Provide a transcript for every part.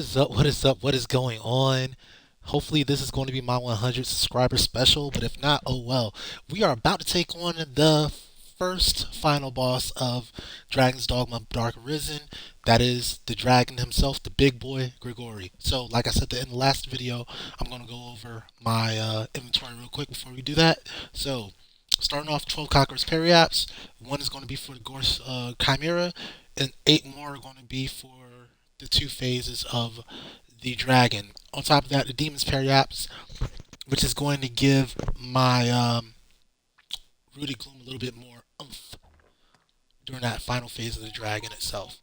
is up? What is up? What is going on? Hopefully, this is going to be my 100 subscriber special, but if not, oh well. We are about to take on the first final boss of Dragon's Dogma Dark Arisen. That is the dragon himself, the big boy, Grigori. So, like I said in the last video, I'm going to go over my inventory real quick before we do that. So, starting off 12 Conqueror's Periaps. One is going to be for the Gorse Chimera, and 8 more are going to be for the 2 phases of the dragon. On top of that, the Demon's Periaps, which is going to give my Rooted Gloom a little bit more oomph during that final phase of the dragon itself.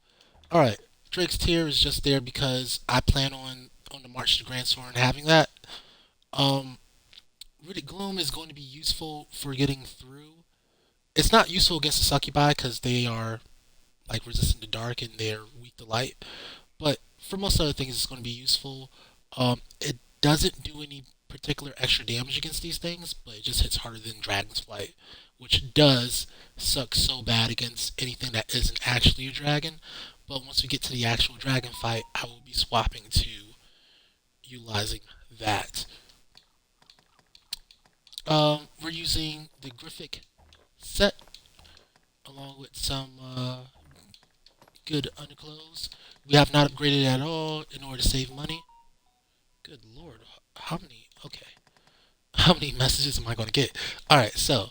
Alright, Drake's Tear is just there because I plan on the March to Grand Sword and having that. Um, Rooted Gloom is going to be useful for getting through. It's not useful against the Succubi because they are like resistant to dark and they're weak to light. But for most other things, it's going to be useful. It doesn't do any particular extra damage against these things, but it just hits harder than Dragon's Flight, which does suck so bad against anything that isn't actually a dragon. But once we get to the actual dragon fight, I will be swapping to utilizing that. We're using the Griffic set along with some good underclothes. We have not upgraded at all in order to save money. Good lord, how many? Okay, how many messages am I going to get? All right, so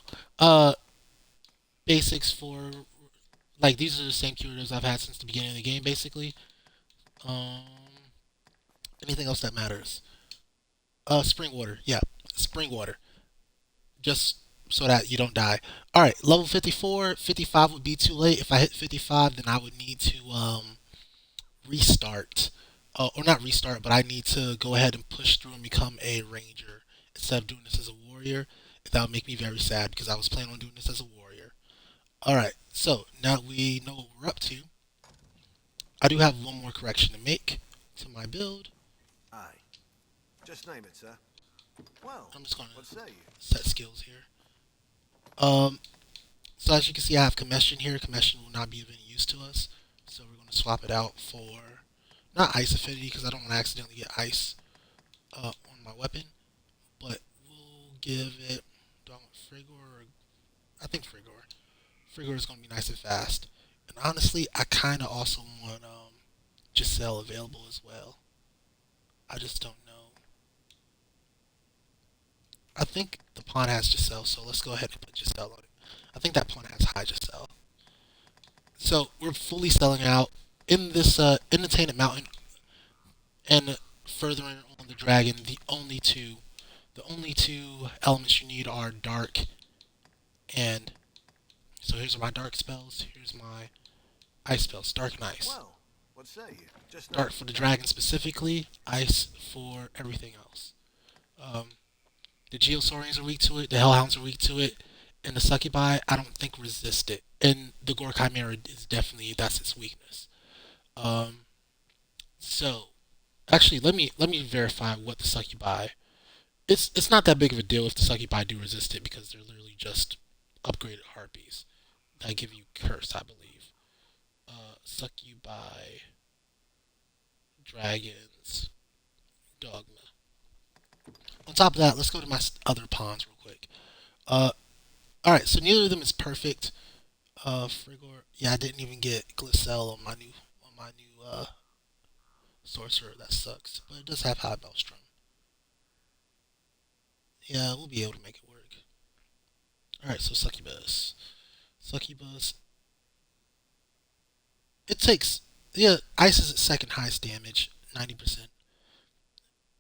basics for like these are the same curators I've had since the beginning of the game, basically. Um, anything else that matters? Spring water, yeah, spring water, just so that you don't die. All right, level 54, 55 would be too late. If I hit 55, then I would need to restart, or not restart, but I need to go ahead and push through and become a ranger instead of doing this as a warrior. That would make me very sad because I was planning on doing this as a warrior. Alright, so now that we know what we're up to, I do have one more correction to make to my build. Aye. Just name it, sir. Well, I'm just going what to say you? set skills here. Um, so as you can see, I have Combustion here. Combustion will not be of any use to us, so we're going to swap it out for not Ice Affinity because I don't want to accidentally get ice on my weapon, but we'll give it. Do I want Frigor? Or, I think Frigor. Frigor is going to be nice and fast. And honestly, I kind of also want Giselle available as well. I just don't know. I think the pawn has Giselle, so let's go ahead and put Giselle on it. I think that pawn has high Giselle. So we're fully selling out in this in the Tainted Mountain and furthering on the dragon. The only two elements you need are dark and. So here's my dark spells. Here's my ice spells. Dark and ice. Well, what say you? Just name Dark it. for the dragon specifically. Ice for everything else. Um, the Geosaurians are weak to it. The Hellhounds are weak to it. And the Succubi, I don't think resist it. And the Gore Chimera is definitely that's its weakness. Um, so actually, let me verify what the Succubi. It's not that big of a deal if the Succubi do resist it because they're literally just upgraded harpies that give you curse, I believe. Succubi, dragons, dogma. On top of that, let's go to my other pawns real quick. Uh, all right, so neither of them is perfect. Frigor, yeah, I didn't even get Glycel on my new sorcerer. That sucks, but it does have high Maelstrom. Yeah, we'll be able to make it work. All right, so Succubus. Succubus. It takes yeah. Ice is its second highest damage, 90%.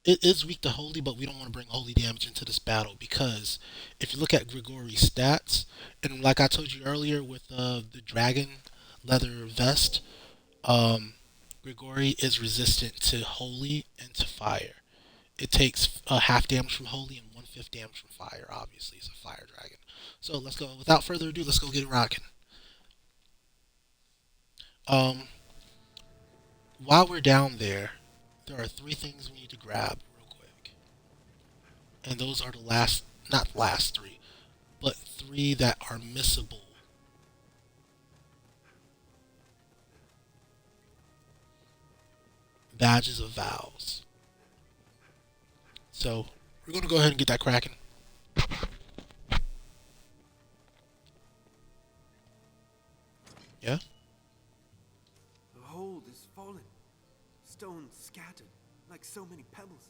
It is weak to holy, but we don't want to bring holy damage into this battle because if you look at Grigori's stats, and like I told you earlier with the dragon leather vest, um, Grigori is resistant to holy and to fire. It takes half damage from holy and 1/5 damage from fire. Obviously, it's a fire dragon. So let's go. Without further ado, let's go get it rocking. Um, while we're down there, there are 3 things we need to grab real quick. And those are the last, not last 3, but 3 that are missable. Badges of vows. So we're gonna go ahead and get that cracking. Yeah. The hold is fallen. Stones scattered, like so many pebbles.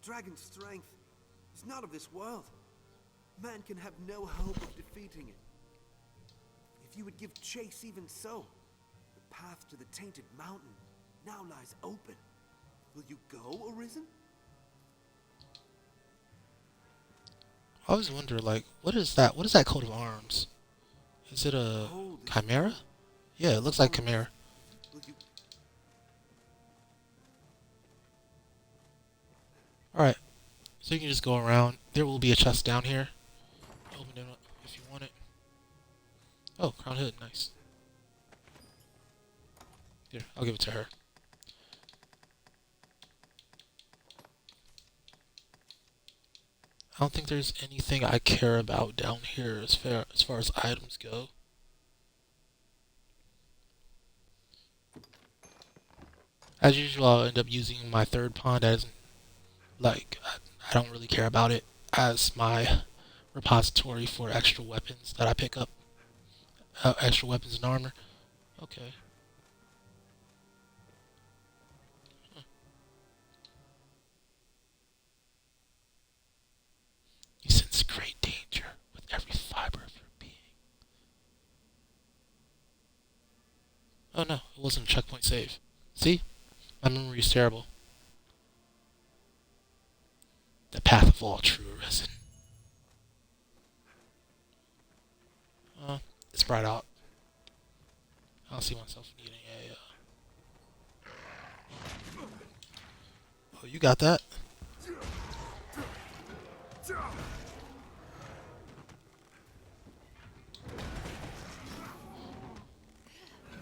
Dragon's strength is not of this world. Man can have no hope of defeating it. If you would give chase even so, the path to the tainted mountain now lies open. Will you go, Arisen? I always wonder, like, what is that? What is that coat of arms? Is it The a hold is chimera? fallen. Yeah, it looks like chimera. Will you? All right, so you can just go around. There will be a chest down here. Open it up if you want it. Oh, crown hood, nice. Here, I'll give it to her. I don't think there's anything I care about down here as far as items go. As usual, I'll end up using my third pawn as like I don't really care about it as my repository for extra weapons that I pick up. Extra weapons and armor. Okay. You sense great danger with every fiber of your being. Oh no, it wasn't a checkpoint save. See? My memory is terrible. The path of all true arisen. It's bright out. I don't see myself needing a. Oh, you got that?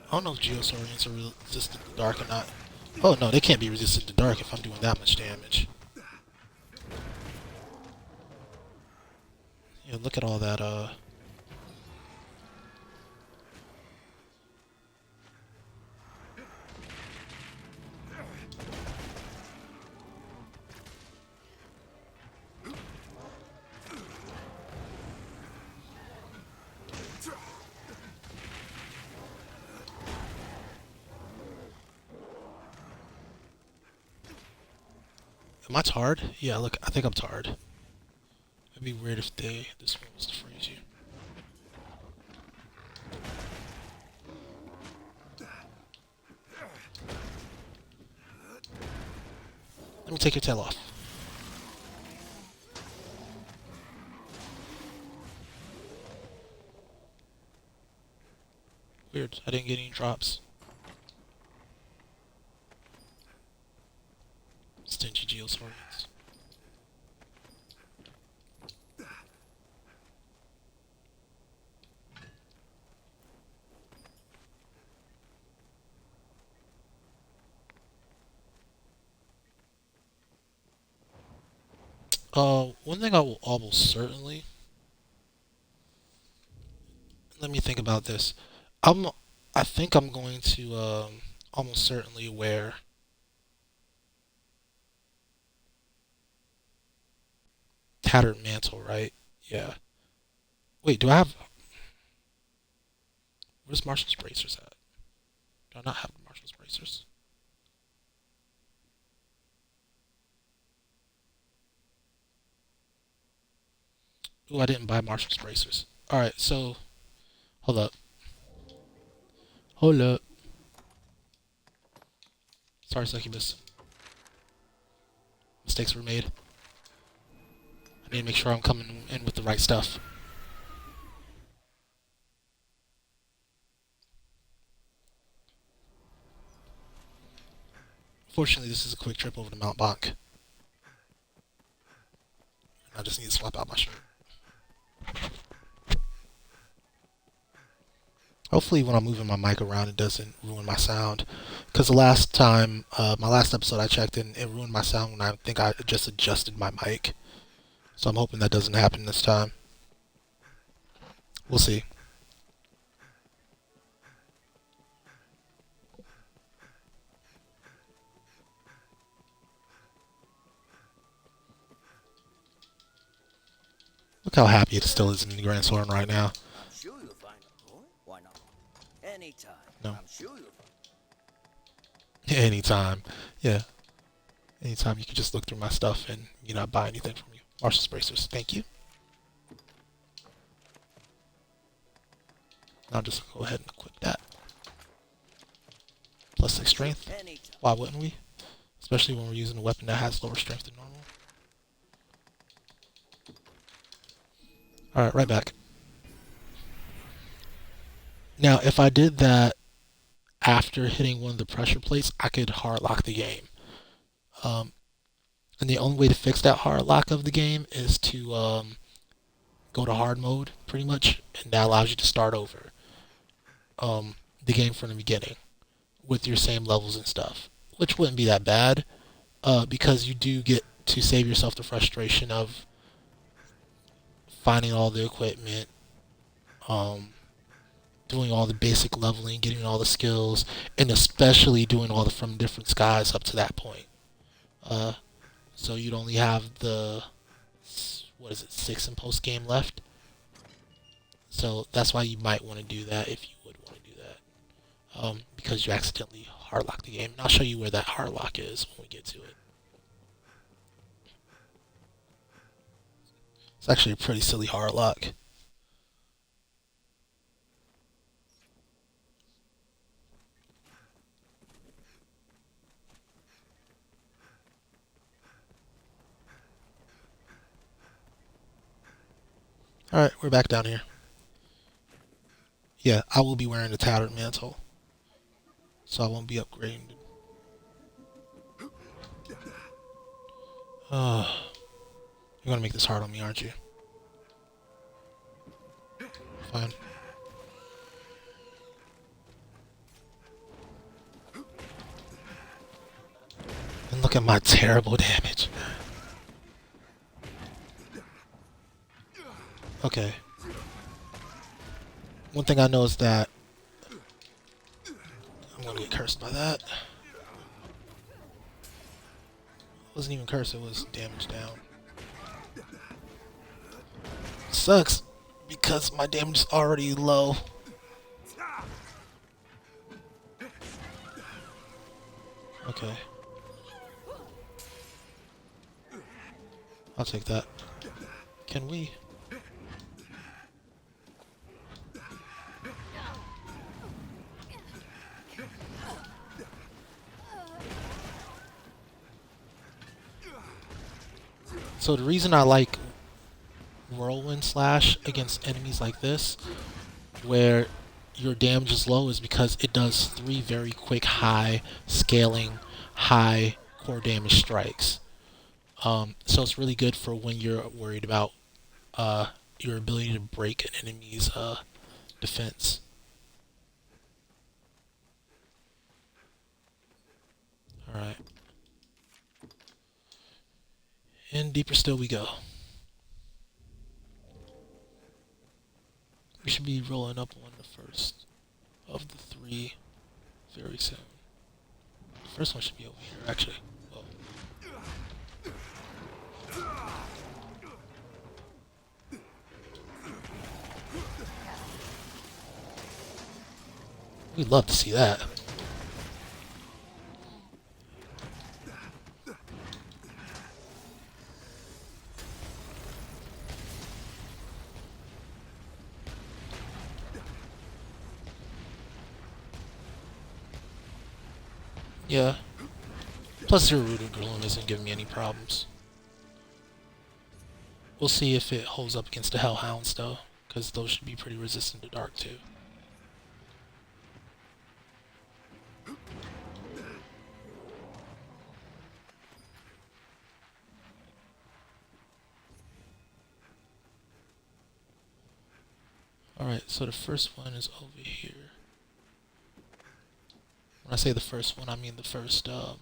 I don't know if Geosaurians are resistant to dark or not. Oh no, they can't be resistant to dark if I'm doing that much damage. Yeah, look at all that. Am I tarred? Yeah, look, I think I'm tarred. It'd be weird if this one was to freeze you. Let me take your tail off. Weird, I didn't get any drops. Stingy Geosaurians. One thing I will almost certainly. Let me think about this. I'm. I think I'm going to almost certainly wear tattered mantle, right? Yeah. Wait, do I have? Where's Marshall's bracers at? Do I not have Marshall's bracers? Ooh, I didn't buy Marshall's bracers. All right, so hold up. Hold up. Sorry, Succubus. Mistakes were made. I need to make sure I'm coming in with the right stuff. Fortunately, this is a quick trip over to Mount Bonk. I just need to swap out my shirt. Hopefully, when I'm moving my mic around, it doesn't ruin my sound. Because the last time, my last episode I checked in, it ruined my sound when I think I just adjusted my mic. So I'm hoping that doesn't happen this time. We'll see. Look how happy it still is in the Grand Sword right now. I'm sure you'll find a boy. Why not? Anytime. No. I'm sure you'll find. Anytime. Yeah. Anytime you can just look through my stuff and not buy anything from you. Marshall's bracers. Thank you. I'll just go ahead and equip that. Plus 6 strength. Anytime. Why wouldn't we? Especially when we're using a weapon that has lower strength than normal. Alright, right back. Now, if I did that after hitting one of the pressure plates, I could hard lock the game. And the only way to fix that hard lock of the game is to go to hard mode, pretty much, and that allows you to start over the game from the beginning with your same levels and stuff, which wouldn't be that bad because you do get to save yourself the frustration of finding all the equipment, doing all the basic leveling, getting all the skills, and especially doing all the from different skies up to that point. So you'd only have the, 6 in post game left. So that's why you might want to do that if you would want to do that. Because you accidentally hard lock the game. And I'll show you where that hard lock is when we get to it. It's actually a pretty silly hard lock. Alright, we're back down here. Yeah, I will be wearing the tattered mantle. So I won't be upgrading. You're gonna make this hard on me, aren't you? Fine. And look at my terrible damage. Okay. One thing I know is that I'm gonna get cursed by that. It wasn't even cursed, it was damage down. Sucks because my damage is already low. Okay. I'll take that. Can we? So the reason I like Whirlwind Slash against enemies like this, where your damage is low, is because it does 3 very quick high scaling, high core damage strikes. So it's really good for when you're worried about your ability to break an enemy's defense. Alright. And deeper still we go. We should be rolling up on the first of the 3 very soon. The first one should be over here, actually. Whoa. We'd love to see that. Yeah. Plus, your Rooted Gloom isn't giving me any problems. We'll see if it holds up against the Hellhounds, though, because those should be pretty resistant to dark, too. Alright, so the first one is over here. When I say the first one, I mean the first, oh,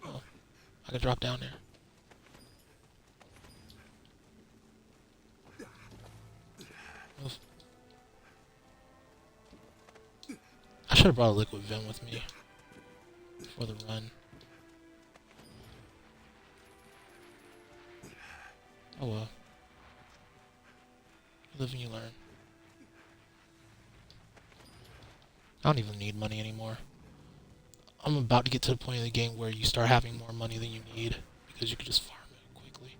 I can drop down there. Move. I should have brought a Liquid Vim with me for the run. Oh well. Live and you learn. I don't even need money anymore. I'm about to get to the point of the game where you start having more money than you need because you can just farm it quickly.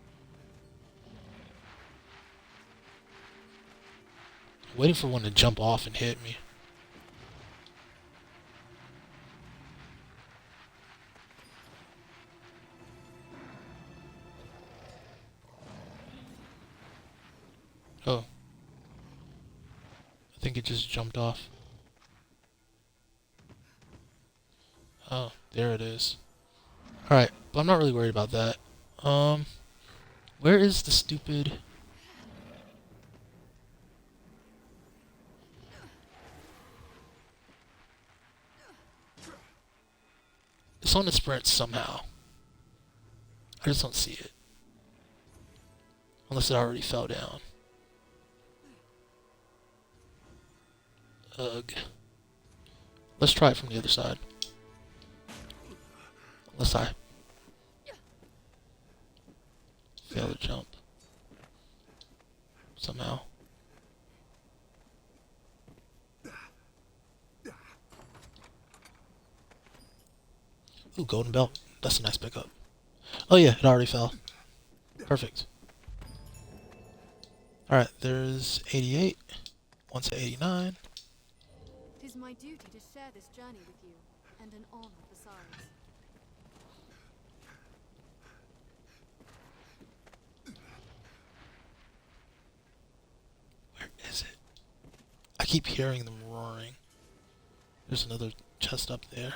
I'm waiting for one to jump off and hit me. Oh. I think it just jumped off. Oh, there it is. Alright, but I'm not really worried about that. Where is the stupid... It's on the sprint somehow. I just don't see it. Unless it already fell down. Ugh. Let's try it from the other side. Unless I fail to jump. Somehow. Ooh, golden belt. That's a nice pickup. Oh yeah, it already fell. Perfect. Alright, there's 88. One's at 89. It is my duty to share this journey with you, and an honor besides. Where is it? I keep hearing them roaring. There's another chest up there.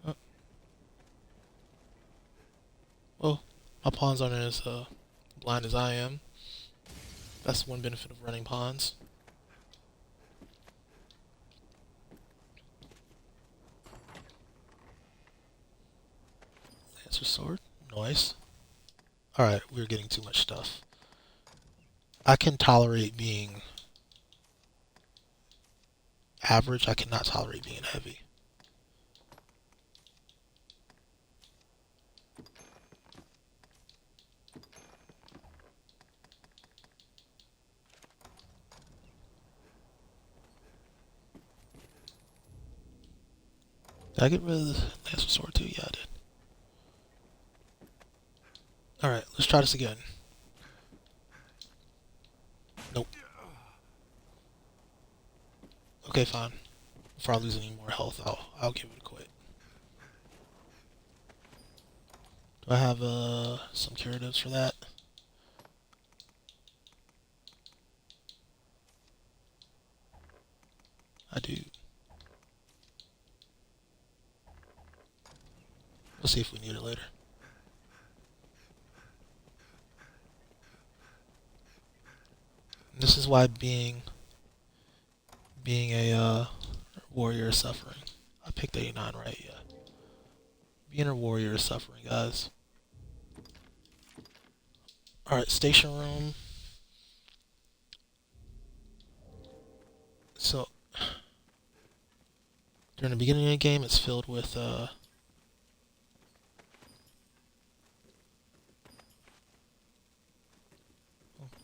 Oh. Well, my pawns aren't as blind as I am. That's one benefit of running pawns. Lancer sword. Nice. Alright, we're getting too much stuff. I can tolerate being average. I cannot tolerate being heavy. Did I get rid of the Lancer sword too? Yeah, I did. Alright, let's try this again. Nope. Okay, fine. Before I lose any more health, I'll give it a quit. Do I have some curatives for that? I do. We'll see if we need it later. This is why being a warrior is suffering. I picked 89 right, yeah. Being a warrior is suffering, guys. Alright, station room. So, during the beginning of the game, it's filled with, oh,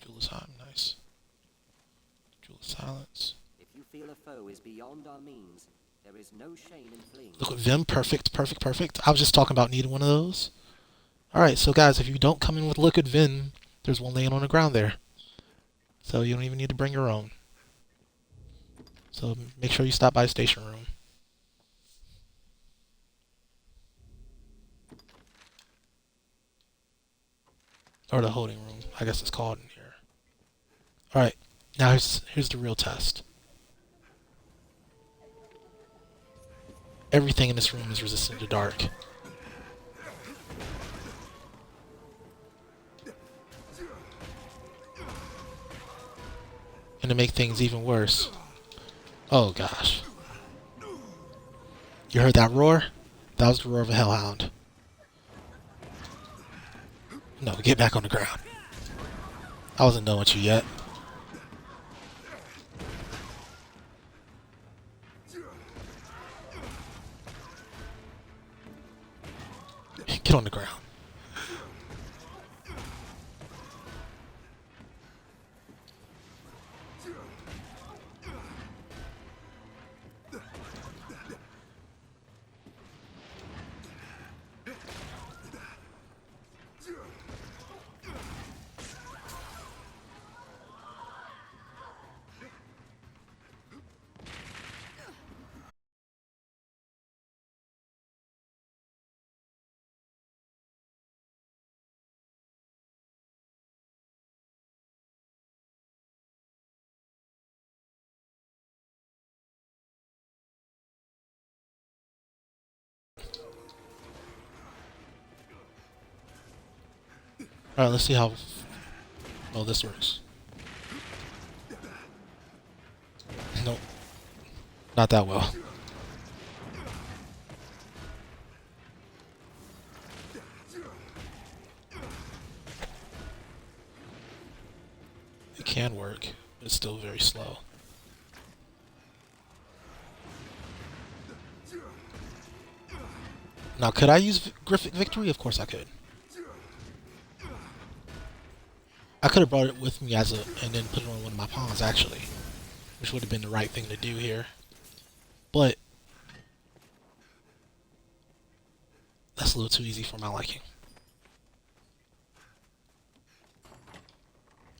Jewel of Time, nice. Jewel of Silence. If you feel a foe is beyond our means, there is no shame in fleeing. Liquid Vim, perfect, perfect, perfect. I was just talking about needing one of those. Alright, so guys, if you don't come in with Liquid Vim, there's one laying on the ground there. So you don't even need to bring your own. So make sure you stop by station room. Or the holding room, I guess it's called in here. Alright, now here's the real test. Everything in this room is resistant to dark. And to make things even worse... Oh gosh. You heard that roar? That was the roar of a hellhound. No, get back on the ground. I wasn't done with you yet. Get on the ground. Alright, let's see how well this works. Nope. Not that well. It can work, but it's still very slow. Now, could I use Griffith Victory? Of course I could. I could have brought it with me as a, and then put it on one of my pawns, actually. Which would have been the right thing to do here. But that's a little too easy for my liking.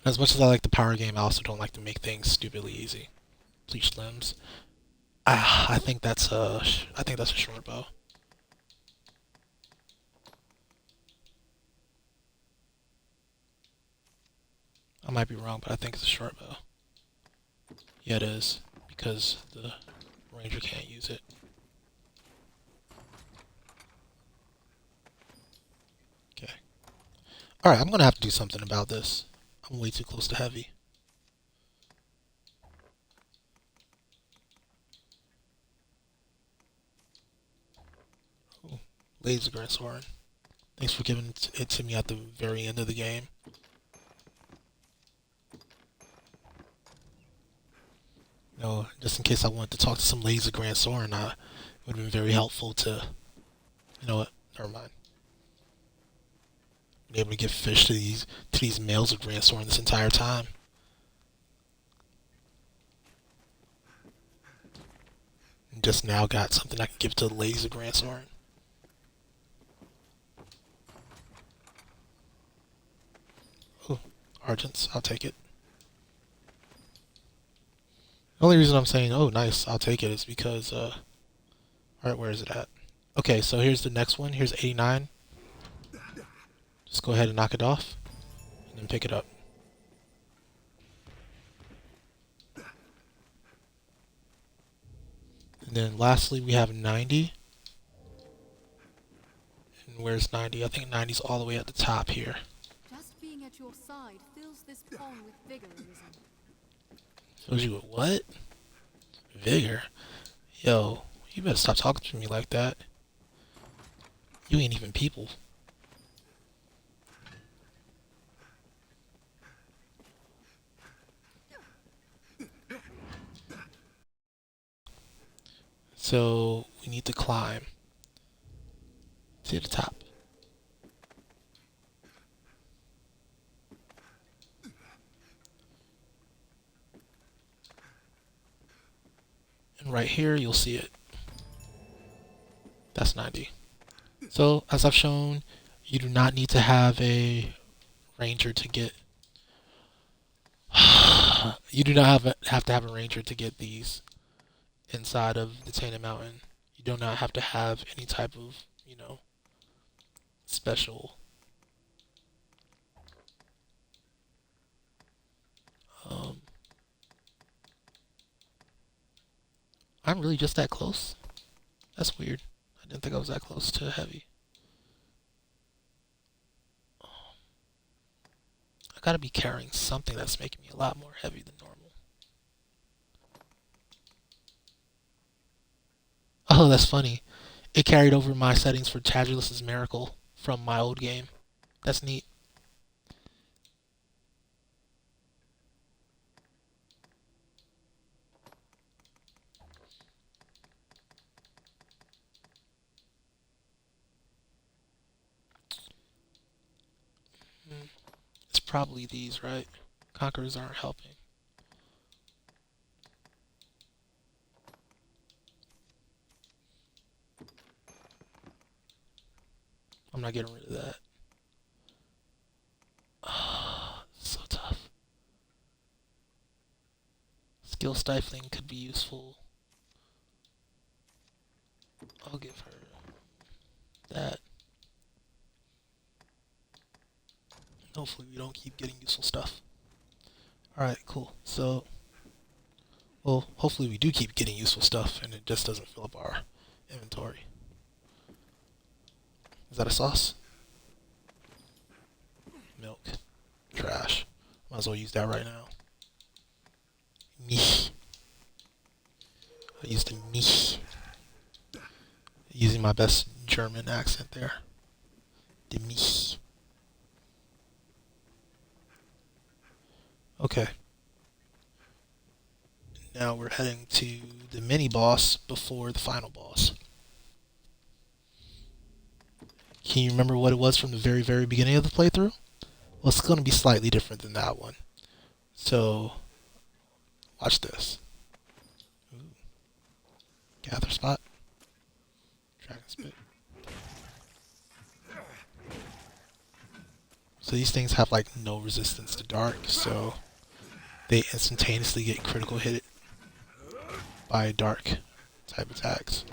As much as I like the power game, I also don't like to make things stupidly easy. Bleached limbs. I think that's a short bow. I might be wrong, but I think it's a short bow. Yeah, it is, because the ranger can't use it. Okay. Alright, I'm gonna have to do something about this. I'm way too close to heavy. Ooh, laser Grandsorin. Thanks for giving it to me at the very end of the game. No, just in case I wanted to talk to some laser Grandsorin, it would have been very helpful to. You know what? Never mind. Be able to give fish to these males of Grandsorin this entire time. And just now got something I can give to the laser Grandsorin. Oh, Argents, I'll take it. The only reason I'm saying, oh, nice, I'll take it is because, alright, where is it at? Okay, so here's the next one. Here's 89. Just go ahead and knock it off, and then pick it up. And then lastly, we have 90. And where's 90? I think 90's all the way at the top here. Just being at your side fills this pond with vigor, Arisen. Fills you with what? Vigor? Yo, you better stop talking to me like that. You ain't even people. So, we need to climb to the top. And right here, you'll see it. That's 90. So, as I've shown, you do not need to have a ranger to get... you do not have to have a ranger to get these inside of the Tainted Mountain. You do not have to have any type of, special... I'm really just that close? That's weird. I didn't think I was that close to heavy. I gotta be carrying something that's making me a lot more heavy than normal. Oh, that's funny. It carried over my settings for Tadulus's Miracle from my old game. That's neat. It's probably these, right? Conquerors aren't helping. I'm not getting rid of that. Oh, so tough. Skill stifling could be useful. I'll give her that. Hopefully we don't keep getting useful stuff. Alright, cool. So, well, hopefully we do keep getting useful stuff and it just doesn't fill up our inventory. Is that a sauce? Milk. trash. Might as well use that right now. Mich. I used the mich. Using my best German accent there. The mich. Okay. Now we're heading to the mini boss before the final boss. Can you remember what it was from the very, very beginning of the playthrough? Well, it's going to be slightly different than that one. So, watch this. Ooh. Gather spot. Dragon spit. So these things have like no resistance to dark, so they instantaneously get critical hit by dark type attacks.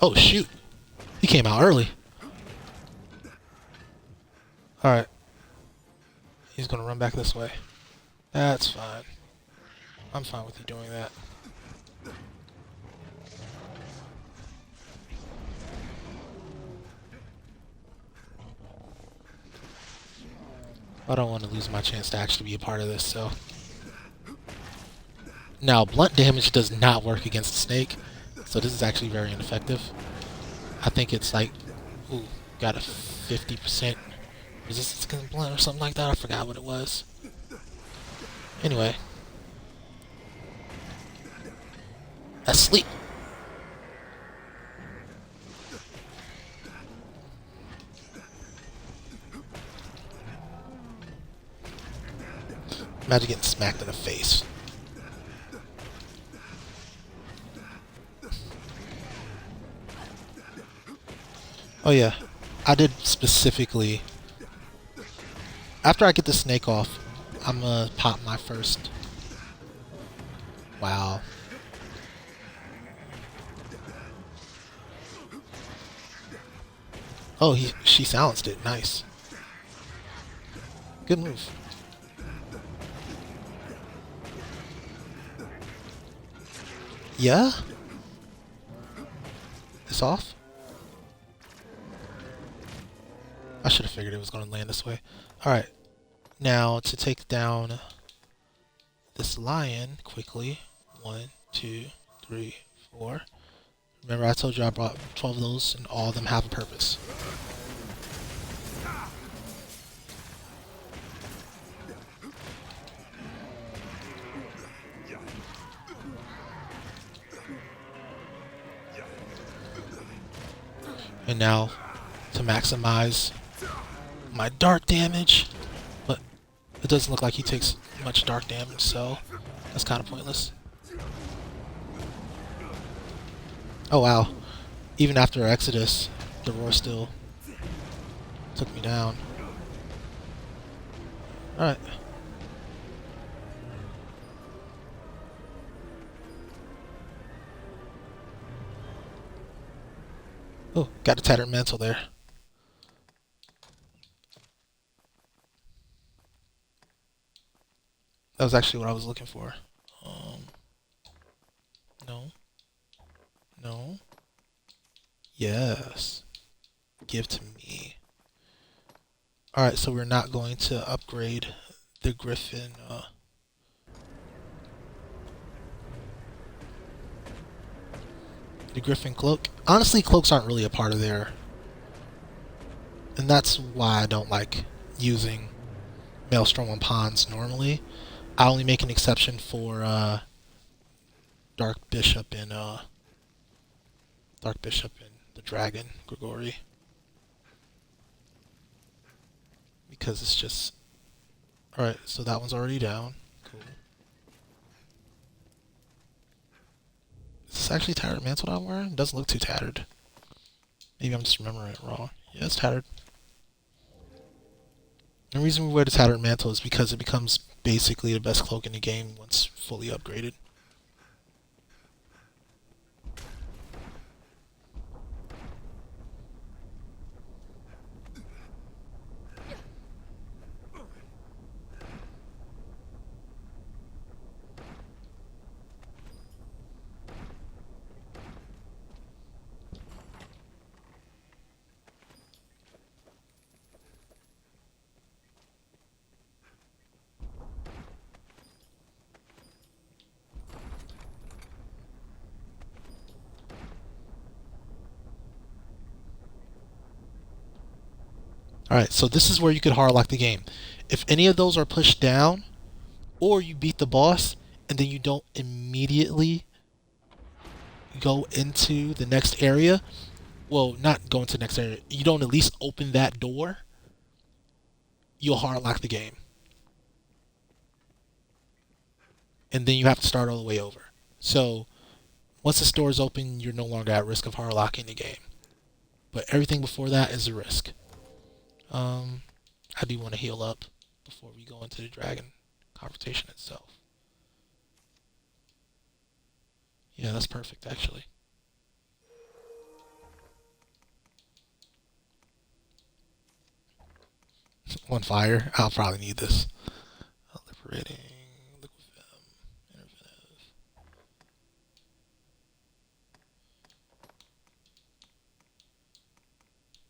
Oh shoot! He came out early. Alright. He's gonna run back this way. That's fine. I'm fine with you doing that. I don't want to lose my chance to actually be a part of this, so. Now, blunt damage does not work against the snake, so this is actually very ineffective. I think it's like, ooh, got a 50% resistance against blunt or something like that. I forgot what it was. Anyway. Asleep. Imagine getting smacked in the face. Oh yeah, I did specifically. After I get the snake off, I'm gonna pop my first. Wow. Oh, she silenced it. Nice. Good move. Yeah? It's off? I should have figured it was going to land this way. Alright. Now, to take down this lion quickly. 1, 2, 3, 4. Remember I told you I brought 12 of those and all of them have a purpose. And now, to maximize my dark damage, but it doesn't look like he takes much dark damage, so that's kind of pointless. Oh wow, even after Exodus, the roar still took me down. Alright. Oh, got a tattered mantle there. That was actually what I was looking for. No. No. Yes. Give to me. Alright, so we're not going to upgrade the Griffin. The Griffin cloak. Honestly, cloaks aren't really a part of there. And that's why I don't like using Maelstrom on pawns normally. I only make an exception for Dark Bishop and the Dragon, Grigori. Because it's just... Alright, so that one's already down. Cool. Is this actually tattered mantle that I'm wearing? It doesn't look too tattered. Maybe I'm just remembering it wrong. Yeah, it's tattered. The reason we wear the tattered mantle is because it becomes basically the best cloak in the game once fully upgraded. Alright, so this is where you could hard lock the game. If any of those are pushed down, or you beat the boss, and then you don't immediately go into the next area, well, not go into the next area, you don't at least open that door, you'll hard lock the game. And then you have to start all the way over. So, once the store is open, you're no longer at risk of hard locking the game. But everything before that is a risk. I do want to heal up before we go into the dragon confrontation itself. Yeah, that's perfect, actually. On fire. I'll probably need this. Liberating. Liquid Interventive.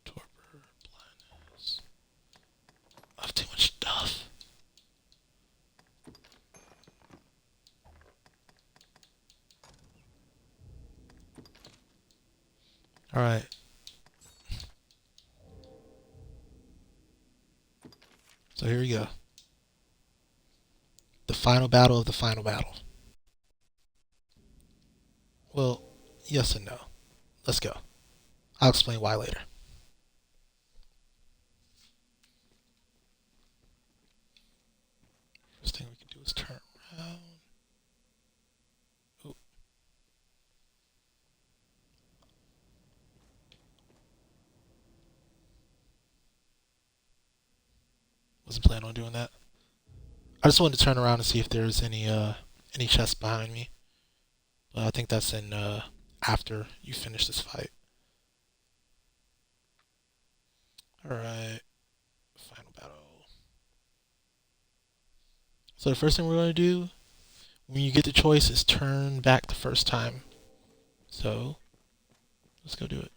Torpor. Blindness. I have too much stuff. Alright. So here we go. The final battle of the final battle. Well, yes and no. Let's go. I'll explain why later. First thing we can do is turn around. Ooh. Wasn't planning on doing that. I just wanted to turn around and see if there's any chests behind me. But I think that's in after you finish this fight. Alright. Final battle. So the first thing we're going to do, when you get the choice, is turn back the first time. So, let's go do it.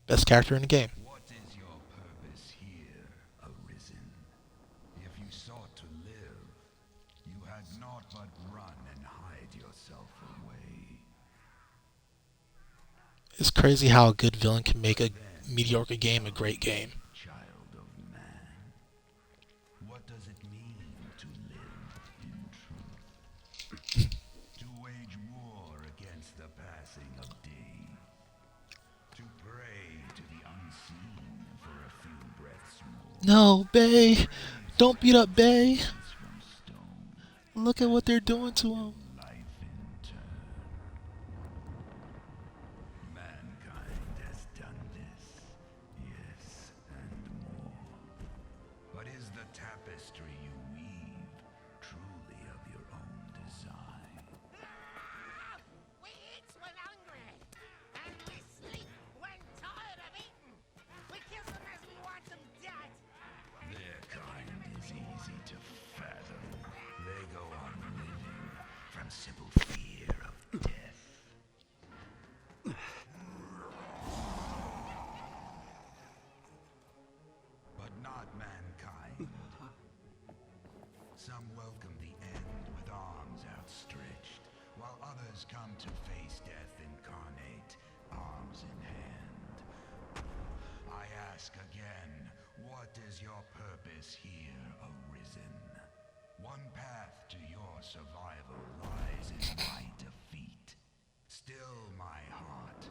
Best character in the game. What is your purpose here, Arisen? If you sought to live, you had naught but run and hide yourself away. It's crazy how a good villain can make a mediocre game a great game. Child of man, what does it mean to live in truth? To wage war against the passing of day. To pray to the unseen for a few breaths more. No, Bay. Don't beat up Bay. From stone, Look at what they're doing to him. life in turn. Mankind has done this, yes, and more. But is the tapestry you weave truly of your own design? We eat when hungry, and we sleep when tired of eating. We kill them as we want them dead. Their kind is easy to fathom. They go on living from simple fear of death. But not mankind. Some welcome the end with arms outstretched, while others come to face death incarnate, arms in hand. I ask again, what is your purpose here, Arisen? One path to your survival lies in my defeat. Still my heart,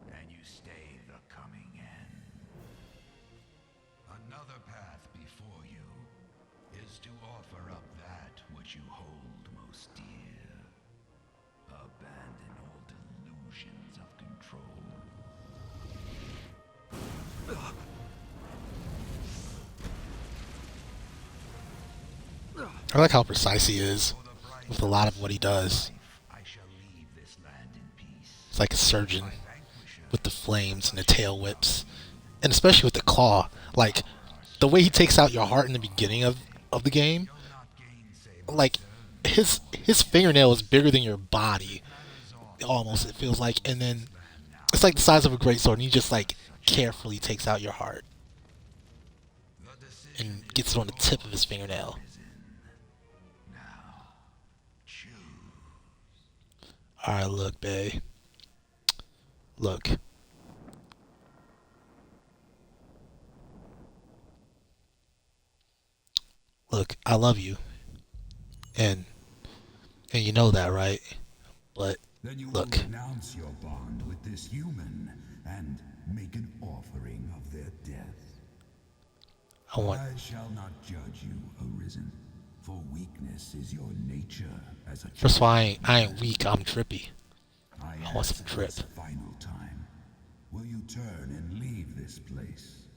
and you stay the coming end. Another path before you is to offer up that which you hold most dear. Abandon all delusions of control. I like how precise he is with a lot of what he does. I shall leave this land in peace. It's like a surgeon with the flames and the tail whips. And especially with the claw. Like, the way he takes out your heart in the beginning of the game. Like, his fingernail is bigger than your body. Almost, it feels like. And then, it's like the size of a greatsword. And he just, like, carefully takes out your heart. And gets it on the tip of his fingernail. Alright, look, bae. Look. Look, I love you. And you know that, right? But Then you will look, renounce your bond with this human and make an offering of their death. I want I shall not judge you, Arisen, for weakness is your nature as a first of all, child. I ain't weak, I'm trippy. I want some ask drip. this final time. Will you turn and leave this place?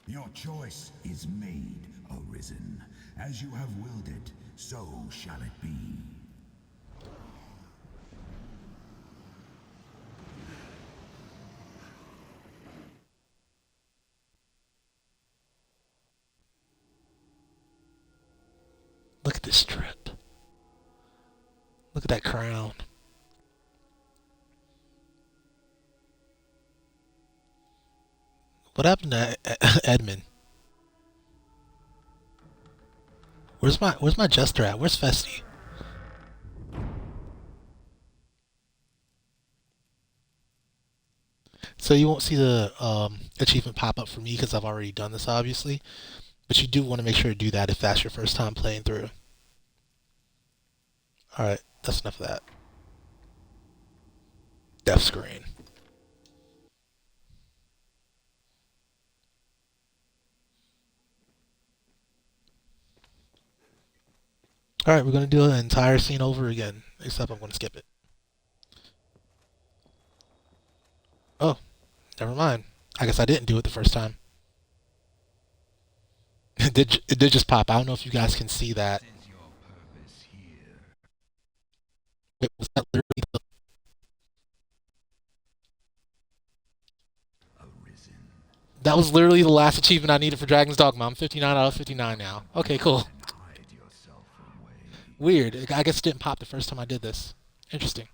Your choice is made, Arisen. As you have willed it, so shall it be. Look at this drip. Look at that crown. What happened to Edmund? Where's my jester at? Where's Festi? So you won't see the achievement pop up for me because I've already done this, obviously. But you do want to make sure to do that if that's your first time playing through. Alright, that's enough of that. Death screen. Alright, we're going to do an entire scene over again. Except I'm going to skip it. Oh, never mind. I guess I didn't do it the first time. It did just pop. I don't know if you guys can see that. What is your purpose here? Wait, was that literally the... Arisen. That was literally the last achievement I needed for Dragon's Dogma. I'm 59 out of 59 now. Okay, cool. And hide yourself away. Weird. I guess it didn't pop the first time I did this. Interesting.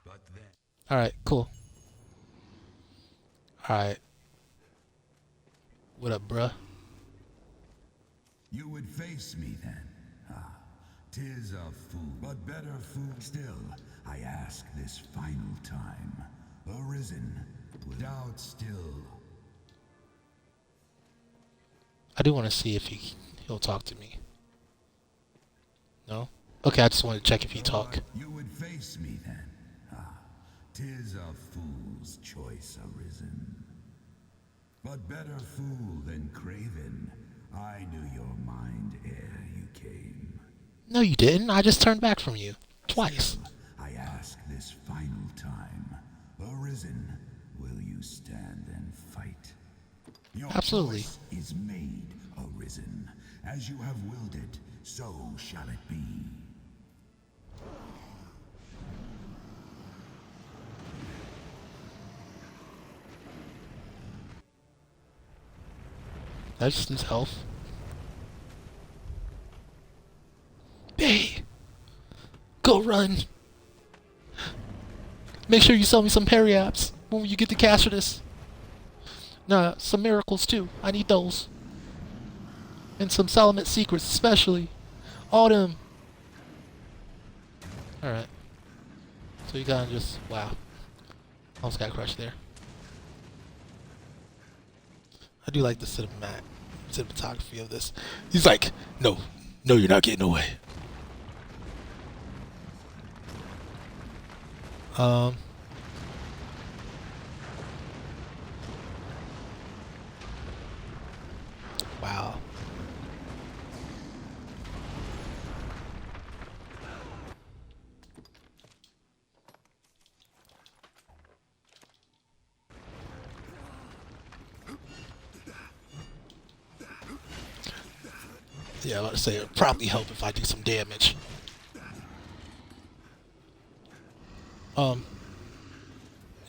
But then Alright, cool. Alright. What up, bruh? you would face me then. Ah, 'tis a fool, but better fool still. I ask this final time. Arisen, without still. I do want to see if he'll talk to me. No? Okay, I just wanted to check if he talk. You would face me then. Ah, 'tis a fool's choice, Arisen. But better fool than craven. I knew your mind ere you came. No, you didn't. I just turned back from you. Twice. I ask this final time. Arisen, will you stand and fight? Your Absolutely. choice is made, Arisen. As you have willed it, so shall it be. Did I just lose health? Hey! Go run! Make sure you sell me some periapps when you get to Cassius. Nah, some miracles too. I need those. And some Salamence secrets, especially. All them. Alright. So you kinda just... Wow. Almost got crushed there. I do like the cinematography of this. He's like, no, you're not getting away. Wow. Yeah, I was about to say it would probably help if I do some damage.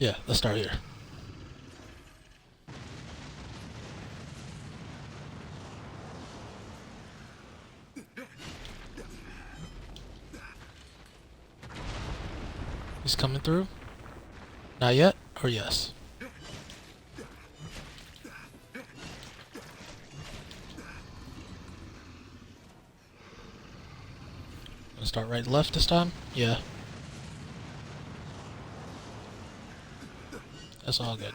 Yeah, let's start here. He's coming through? Not yet? Or yes? Gonna start right left this time? Yeah. That's all good.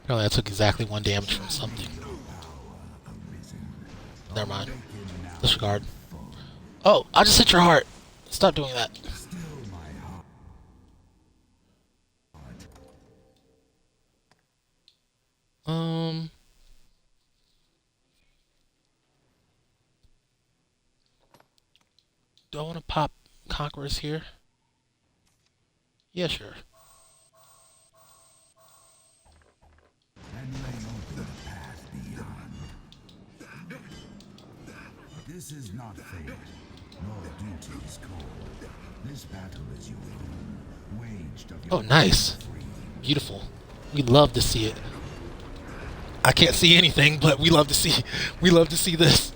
Apparently I took exactly 1 damage from something. Never mind. Disregard. Oh, I just hit your heart. Stop doing that. Do I want to pop Conquerors here? Yeah, sure. And lay open the path beyond. This is not fate, nor duty's call. This battle is your own, waged of your Oh, nice. free. Beautiful. We love to see it. I can't see anything, but we love to see this.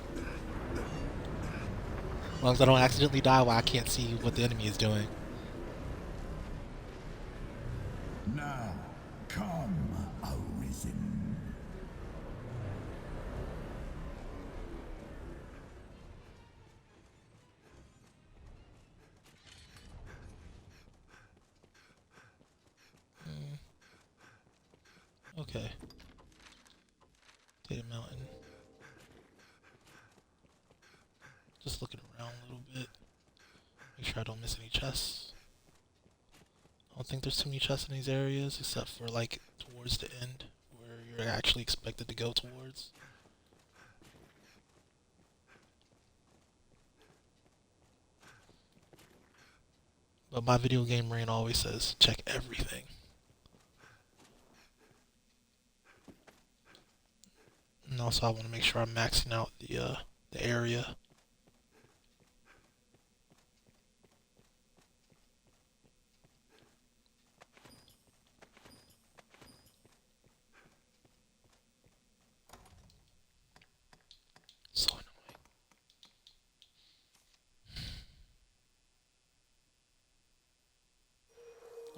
As long as I don't accidentally die while I can't see what the enemy is doing. Now, come, Arisen. Okay. Data Mountain. Just looking around a little bit. Make sure I don't miss any chests. I don't think there's too many chests in these areas, except for like towards the end, where you're actually expected to go towards. But my video game brain always says, check everything. And also I want to make sure I'm maxing out the area. So annoying.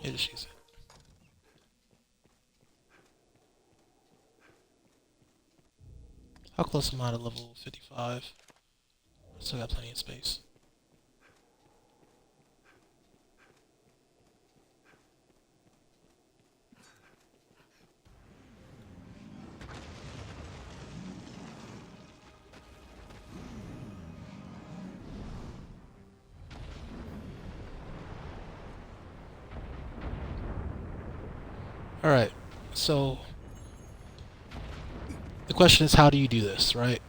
Yeah, just use it. How close am I to level 55? Still got plenty of space. Alright, so the question is, how do you do this, right?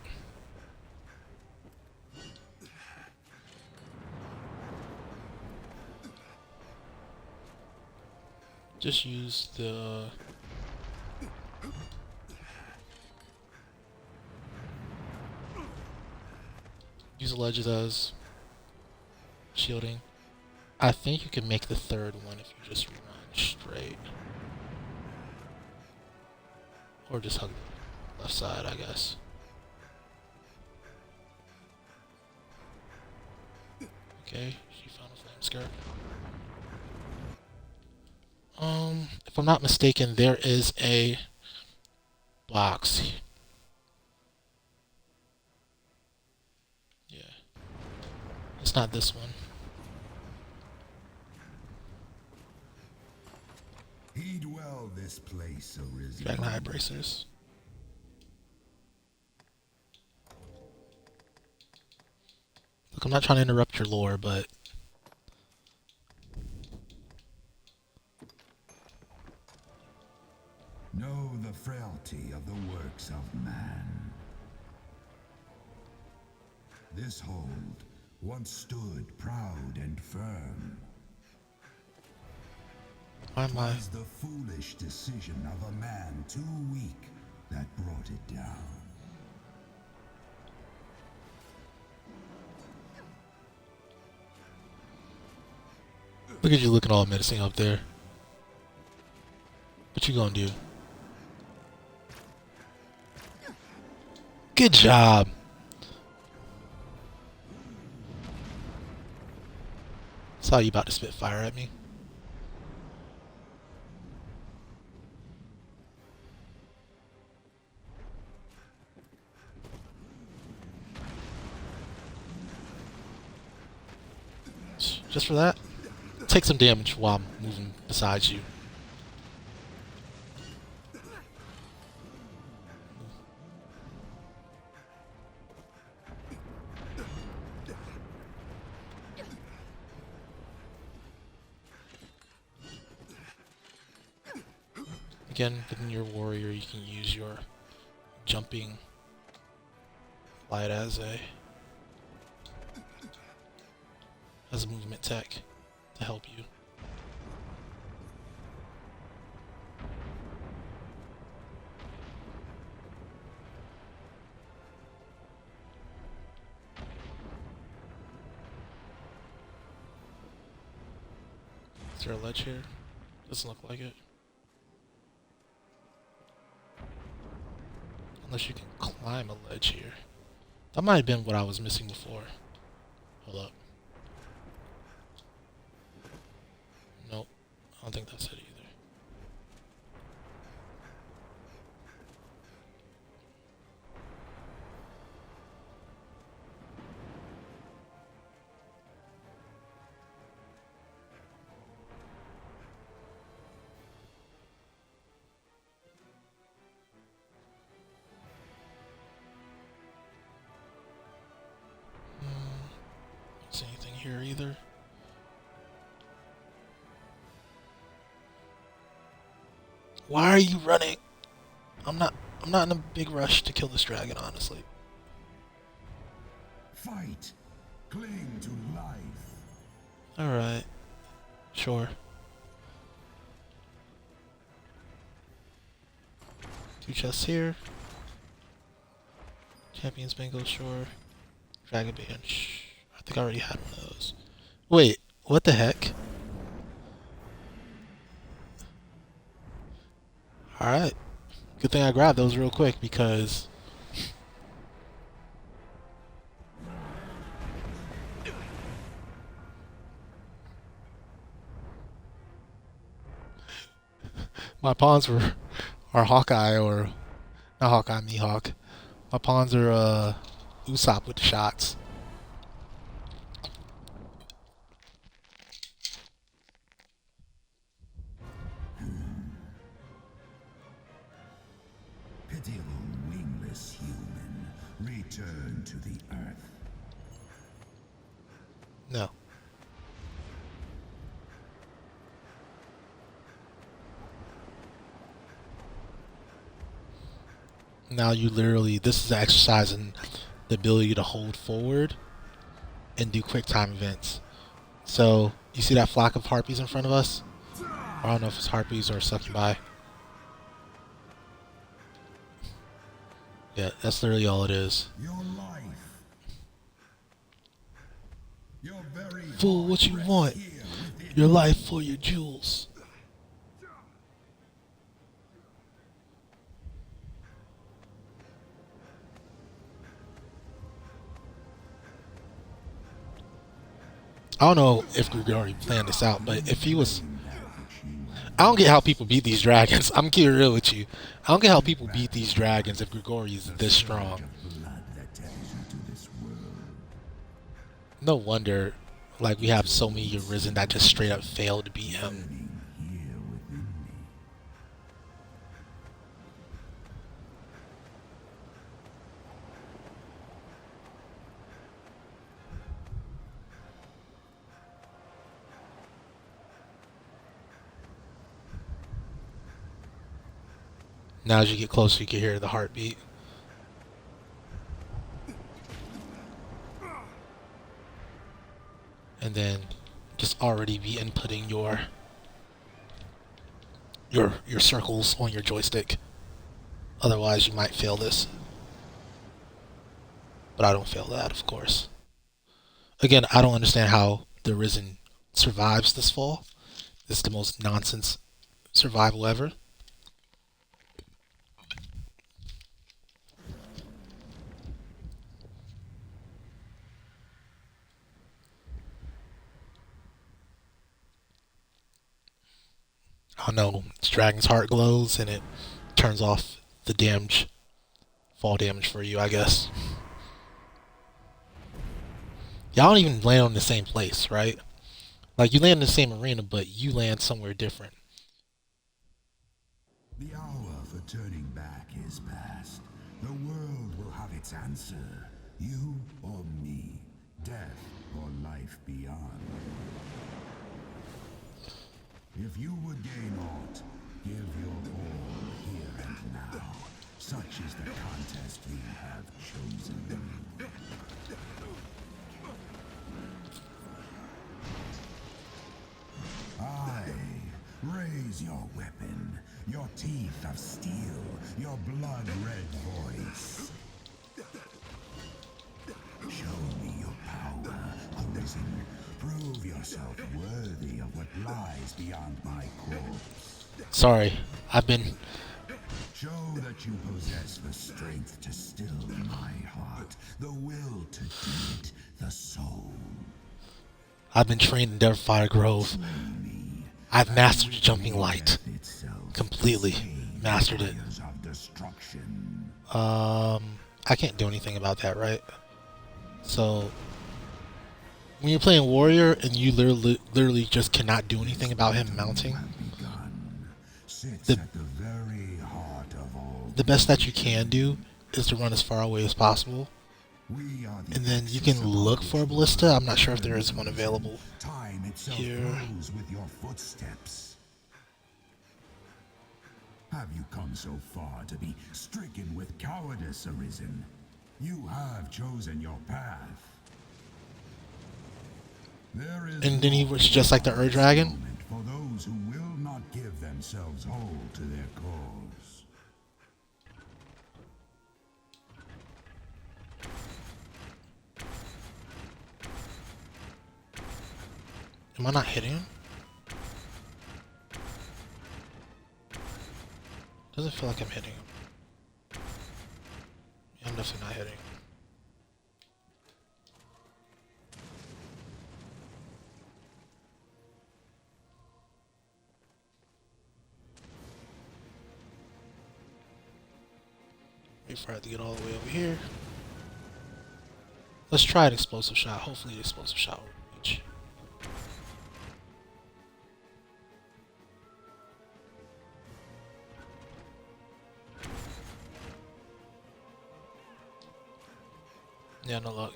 Just use the ledges as shielding. I think you can make the third one if you just run straight. Or just hug the left side, I guess. Okay, she found a flame skirt. If I'm not mistaken, there is a box. Yeah. It's not this one. Heed well this place, Arisen. Dragon High Bracers. Look, I'm not trying to interrupt your lore, but Know the frailty of the works of man. This hold once stood proud and firm. why am I? Was the foolish decision of a man too weak that brought it down. Look at you looking all menacing up there. What you gonna do? Good job. Saw you about to spit fire at me. just for that. Take some damage while I'm moving beside you. Again, within your warrior, you can use your jumping light as a movement tech to help you. Is there a ledge here? Doesn't look like it. Unless you can climb a ledge here. That might have been what I was missing before. Hold up. Nope. I don't think that's it either. Don't see anything here either. Why are you running? I'm not in a big rush to kill this dragon, honestly. Fight. Cling to life. Alright. Sure. Two chests here. Champion's Bingo, sure. Dragon Bench. I think I already had one of those. Wait, what the heck? Alright. Good thing I grabbed those real quick because my pawns are Hawkeye or not Hawkeye, Mihawk. My pawns are Usopp with the shots. Pitiable wingless human, return to the earth. No. Now you literally, this is exercising the ability to hold forward and do quick time events. So, you see that flock of harpies in front of us? I don't know if it's harpies or succubi. Yeah, that's literally all it is. Your life. Your very Fool, what you want? Your life for your jewels. I don't know if Grigori planned this out, but if he was... I don't get how people beat these dragons. I'm getting real with you. I don't get how people beat these dragons if Grigori is this strong. No wonder, like, we have so many Arisen that just straight up failed to beat him. Now as you get closer, you can hear the heartbeat. And then just already be inputting your circles on your joystick. Otherwise you might fail this. But I don't fail that, of course. Again, I don't understand how the Arisen survives this fall. It's the most nonsense survival ever. I don't know, this dragon's heart glows and it turns off the damage, fall damage for you, I guess. Y'all don't even land on the same place, right? Like you land in the same arena, but you land somewhere different. The hour for turning back is past. The world will have its answer. You or me. Death or life beyond. If you would gain aught, give your all here and now. Such is the contest you have chosen. Aye, raise your weapon, your teeth of steel, your blood-red voice. Show me your power, Arisen. Prove yourself worthy of what lies beyond my corpse. Sorry, I've been Show that you possess the strength to still my heart, the will to do it, the soul. trained in Devilfire Grove. Slay me, I've mastered and jumping let light. death itself Completely sustain mastered it. fires of destruction. I can't do anything about that, right? So when you're playing warrior and you literally just cannot do anything about him mounting, Sits The- at the very heart of all. the best that you can do is to run as far away as possible. We are the And then you axis can of look our for a ballista. I'm not sure if there is one available. Time itself Here. grows with your footsteps. Have you come so far to be stricken with cowardice, Arisen? You have chosen your path. There is And then he more was just like the Ur Dragon. moment for those who will not give themselves whole to their cause. Am I not hitting him? Doesn't feel like I'm hitting him. Yeah, I'm definitely not hitting him. Wait for it to get all the way over here. Let's try an explosive shot. Hopefully the explosive shot will reach. Yeah, no luck.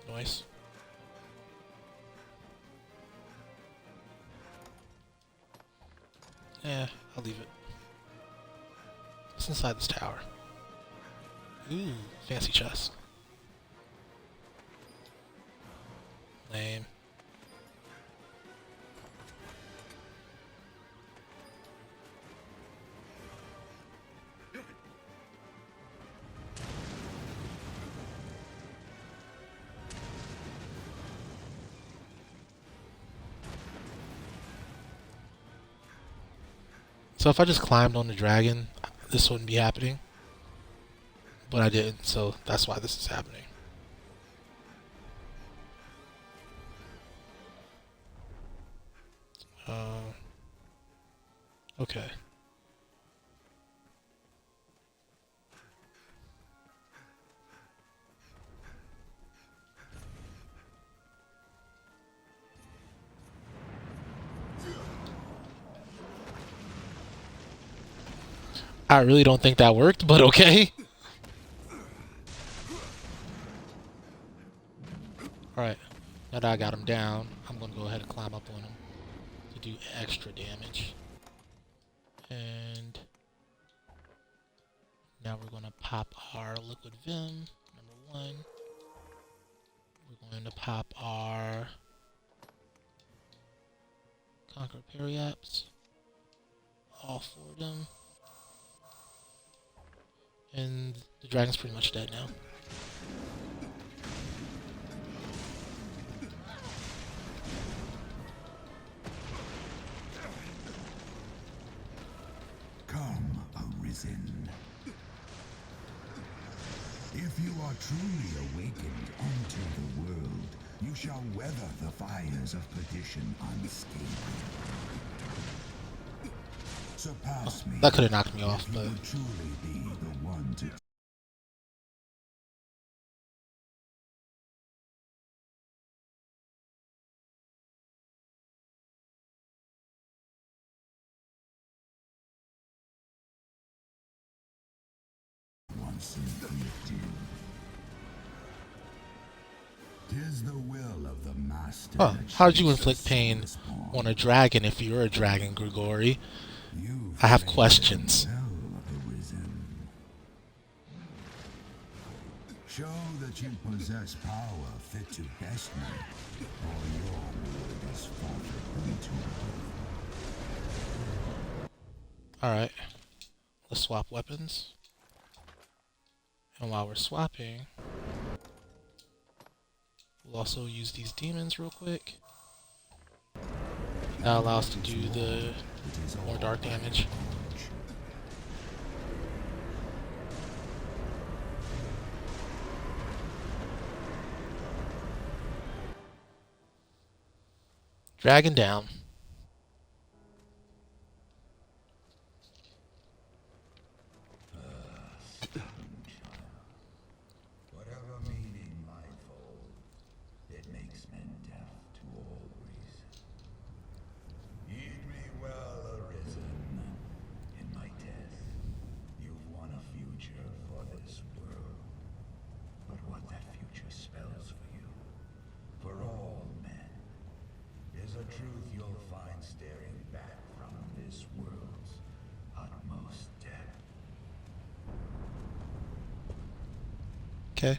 Nice. Yeah, I'll leave it. What's inside this tower? Ooh, fancy chest. Lame. So if I just climbed on the dragon, this wouldn't be happening. But I didn't, so that's why this is happening. Okay. I really don't think that worked, but okay. Alright, now that I got him down, I'm going to go ahead and climb up on him to do extra damage. And now we're going to pop our Liquid Vim, number 1. We're going to pop our Conquer Periaps, all 4 of them. And the dragon's pretty much dead now. Come, Arisen. If you are truly awakened unto the world, you shall weather the fires of perdition unscathed. Surpass me. That could have knocked me off, If you but would truly be the one to once inflicted. 'Tis the will of the master. huh. that How did you shapes inflict the pain soul's form. on a dragon if you're a dragon, Grigori? You've I have played questions. them well, Arisen. Show that you possess power fit to best me, or your word is forfeit to Alright. Let's swap weapons. And while we're swapping, we'll also use these demons real quick. That allows us to do the more dark damage. Dragon down. whatever meaning life holds, it makes men deaf to all reason. Heed me well, Arisen. In my death, you've won a future for this world. But what that future spells for you, for all men, is a truth you'll find staring back from this world's utmost depth. Okay.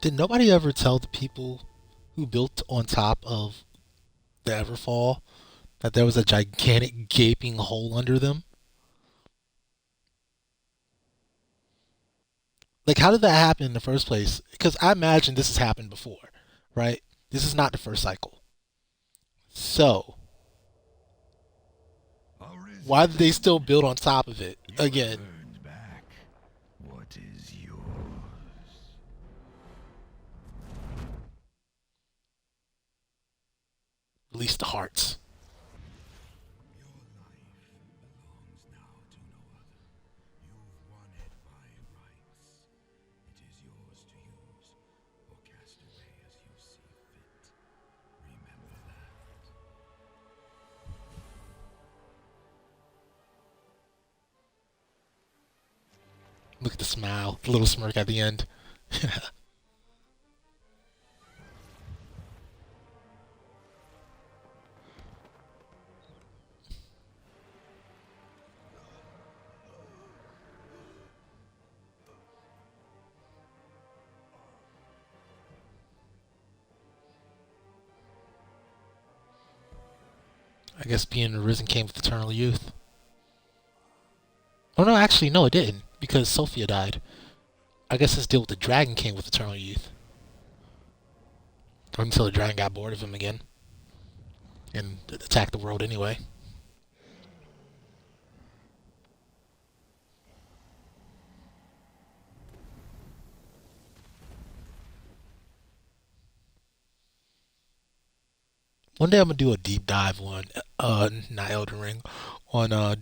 Did nobody ever tell the people who built on top of the Everfall that there was a gigantic gaping hole under them? Like, how did that happen in the first place? Because I imagine this has happened before, right? This is not the first cycle. So, why did they still build on top of it again? Earned back what is yours. Release the hearts. Your life belongs now to no other. You've won it by rights. It is yours to use or cast away as you see fit. Remember that. Look at the smile, the little smirk at the end. I guess being Arisen came with eternal youth. Oh no, actually, no, it didn't, because Sophia died. I guess his deal with the dragon came with eternal youth. Until the dragon got bored of him again. And attacked the world anyway. One day I'm gonna do a deep dive on, not Elden Ring, on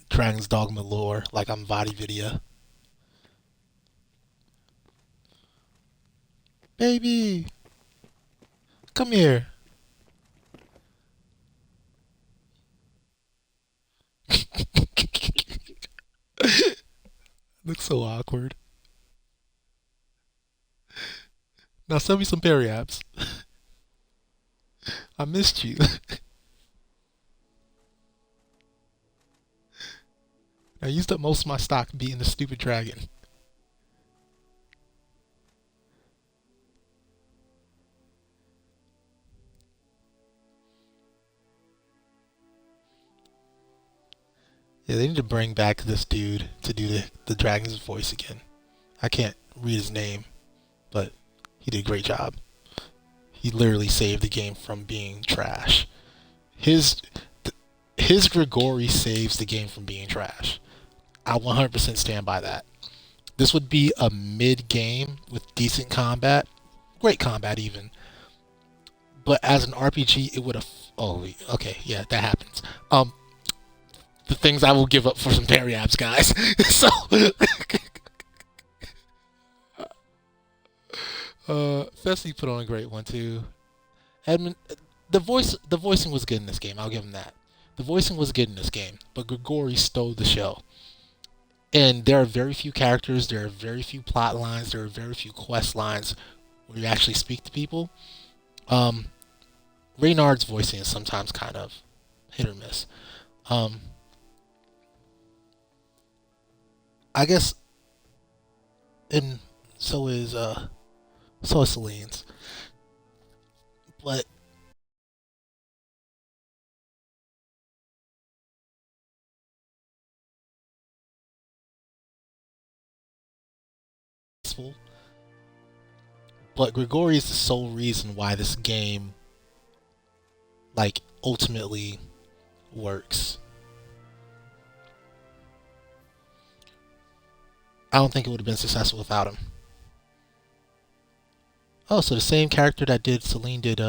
Dragon's Dogma lore, like I'm VodiVidya. Baby, come here. Looks so awkward. Now send me some berry apps. I missed you. I used up most of my stock beating the stupid dragon. Yeah, they need to bring back this dude to do the dragon's voice again. I can't read his name, but he did a great job. He literally saved the game from being trash. His his Grigori saves the game from being trash. I 100% stand by that. This would be a mid game with decent combat, great combat even. But as an RPG, it would have. Oh, okay, yeah, that happens. The things I will give up for some parry abs, guys. So, Fessy put on a great one too. Edmund, the voicing was good in this game. I'll give him that. The voicing was good in this game, but Grigori stole the show. And there are very few characters, there are very few plot lines, there are very few quest lines where you actually speak to people. Um, Reynard's voicing is sometimes kind of hit or miss. Um, I guess, and so is Celine's, but but Grigori is the sole reason why this game like ultimately works. I don't think it would have been successful without him. Oh, so the same character that did Celine did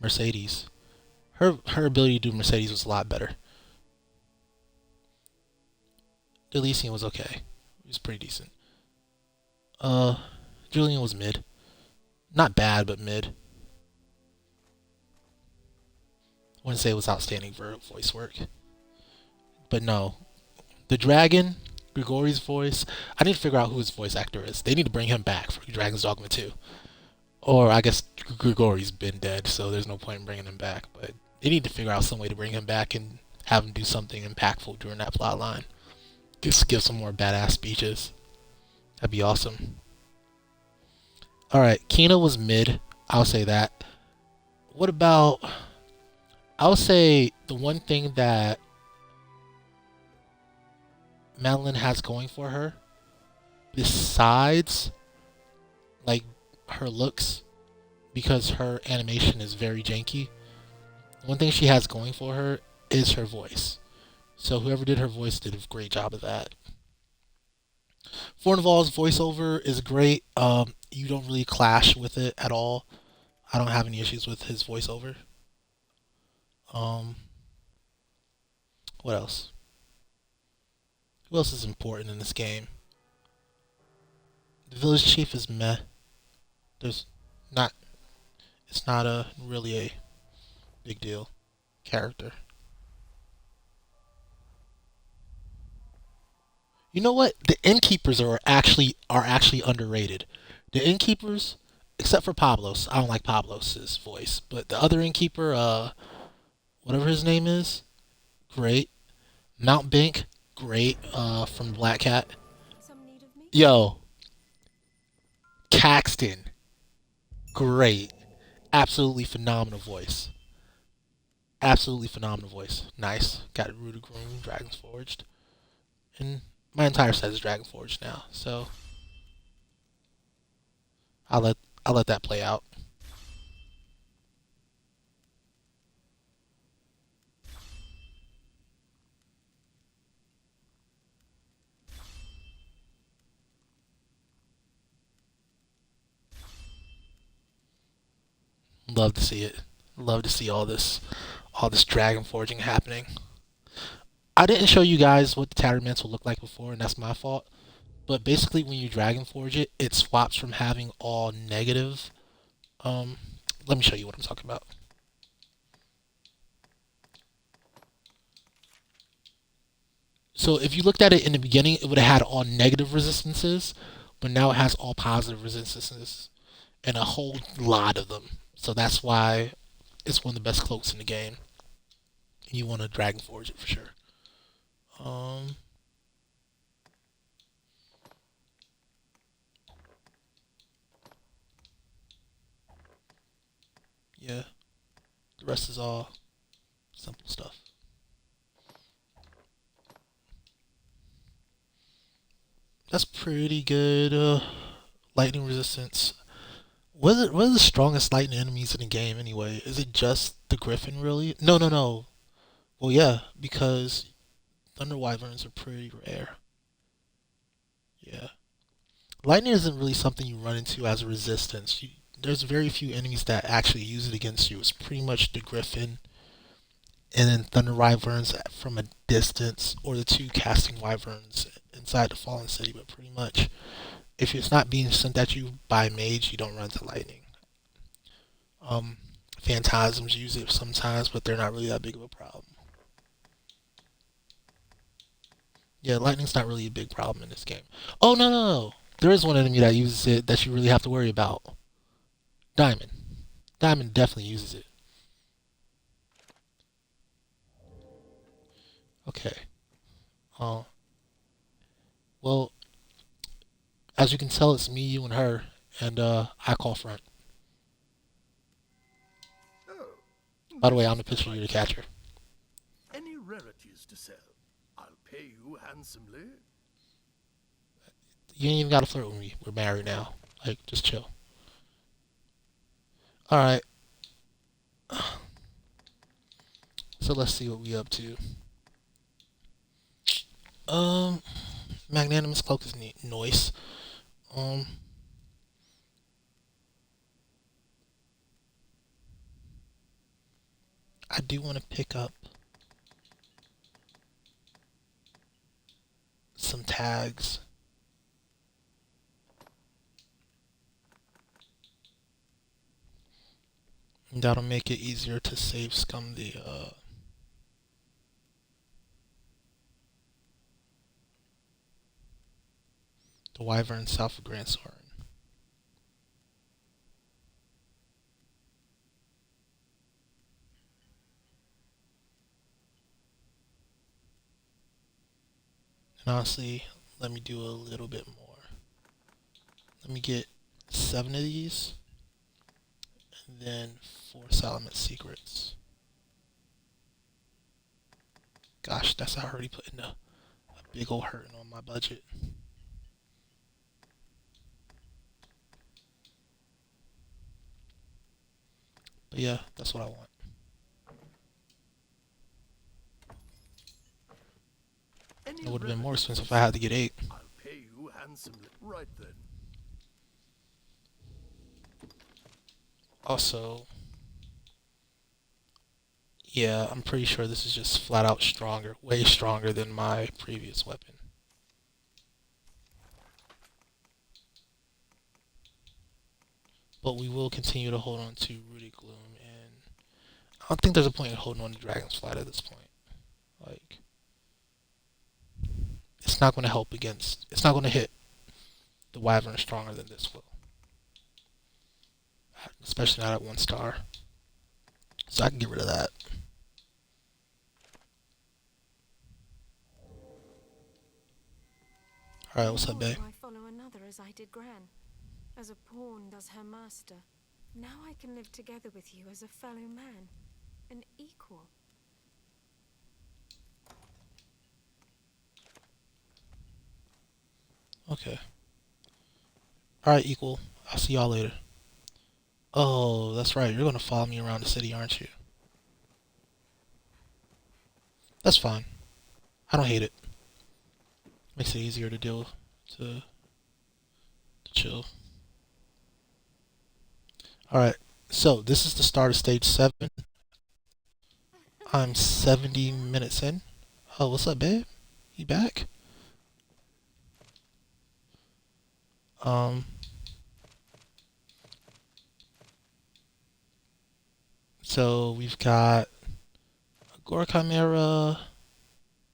Mercedes. Her ability to do Mercedes was a lot better. Elysian was okay. It was pretty decent. Uh, Julian was mid. Not bad, but mid. I wouldn't say it was outstanding for voice work. But no. The dragon, Grigori's voice, I need to figure out who his voice actor is. They need to bring him back for Dragon's Dogma 2. Or I guess Grigori's been dead, so there's no point in bringing him back. But they need to figure out some way to bring him back and have him do something impactful during that plot line. Just give some more badass speeches. That'd be awesome. Alright, Kina was mid. I'll say that. What about... I'll say the one thing that Madeline has going for her, besides like her looks, because her animation is very janky, one thing she has going for her is her voice. So whoever did her voice did a great job of that. Fornival's voiceover is great. You don't really clash with it at all. I don't have any issues with his voiceover. Um, what else? Who else is important in this game? The village chief is meh. There's not. It's not a really a big deal character. You know what? The innkeepers are actually underrated. The innkeepers, except for Pablos, I don't like Pablos's voice, but the other innkeeper, whatever his name is, great. Mount Bink, great. From Black Cat. Some need of me? Yo, Caxton, great. Absolutely phenomenal voice. Absolutely phenomenal voice. Nice. Got it rooted groom, Dragon's Forged. And my entire set is Dragon Forged now, so I'll let I'll let that play out. Love to see it. Love to see all this dragon forging happening. I didn't show you guys what the Tattered Mantle looked like before, and that's my fault. But basically, when you dragon forge it, it swaps from having all negative. Um, Let me show you what I'm talking about. So if you looked at it in the beginning, it would have had all negative resistances, but now it has all positive resistances and a whole lot of them. So that's why it's one of the best cloaks in the game. You want to dragon forge it for sure. Um, yeah, the rest is all simple stuff. pretty good lightning resistance. What are the strongest lightning enemies in the game anyway? Is it just the Griffin really? No, no, no. Well, yeah, because Thunder Wyverns are pretty rare. Yeah. Lightning isn't really something you run into as a resistance. There's very few enemies that actually use it against you. It's pretty much the Griffin and then Thunder Wyverns from a distance, or the two casting Wyverns inside the Fallen City. But pretty much, if it's not being sent at you by mage, you don't run into lightning. Um, Phantasms use it sometimes, but they're not really that big of a problem. Yeah, lightning's not really a big problem in this game. Oh, no, no, no. There is one enemy that uses it that you really have to worry about. Diamond. Diamond definitely uses it. Okay. Uh, well, as you can tell, it's me, you, and her, and I call front. Oh, By the way, this I'm the is the pitcher, you're the right catcher. Any rarities to sell? I'll pay you handsomely. You ain't even gotta flirt with me. We're married now. Like, just chill. Alright. So let's see what we up to. Um, Magnanimous Cloak is noise. Um, I do want to pick up some tags. And that'll make it easier to save scum the Wyvern south of Grand Soren. And honestly, let me do a little bit more. Let me get 7 of these, and then 4 Salamet secrets. Gosh, that's already putting a big old hurting on my budget. But yeah, that's what I want. Any It would have been more rarities expensive if to I had to sell? get 8. I'll pay you handsomely. Right then. Also, yeah, I'm pretty sure this is just flat out stronger, way stronger than my previous weapon. But we will continue to hold on to Rooted Gloom, and I don't think there's a point in holding on to Dragon's Flight at this point. Like, it's not going to help against, it's not going to hit the Wyvern stronger than this will. Especially not at 1 star. So I can get rid of that. Alright, what's up, babe? I follow another as I did Gran, as a pawn does her master. Now I can live together with you as a fellow man, an equal. Okay. Alright, equal. I'll see y'all later. Oh, that's right. You're going to follow me around the city, aren't you? That's fine. I don't hate it. Makes it easier to deal to chill. Alright, so this is the start of stage 7. I'm 70 minutes in. Oh, what's up, babe? You back? So we've got Agora Chimera,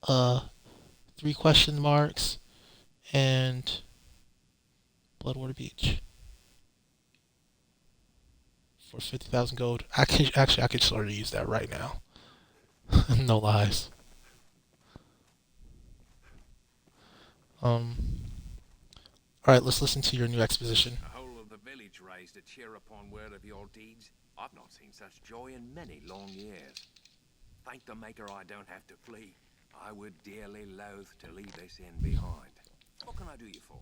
3 question marks, and Bloodwater Beach for 50,000 gold. I could sort of use that right now. No lies. Alright, let's listen to your new exposition. The whole of the village raised a cheer upon word of your deeds. I've not seen such joy in many long years. Thank the Maker I don't have to flee. I would dearly loathe to leave this inn behind. What can I do you for?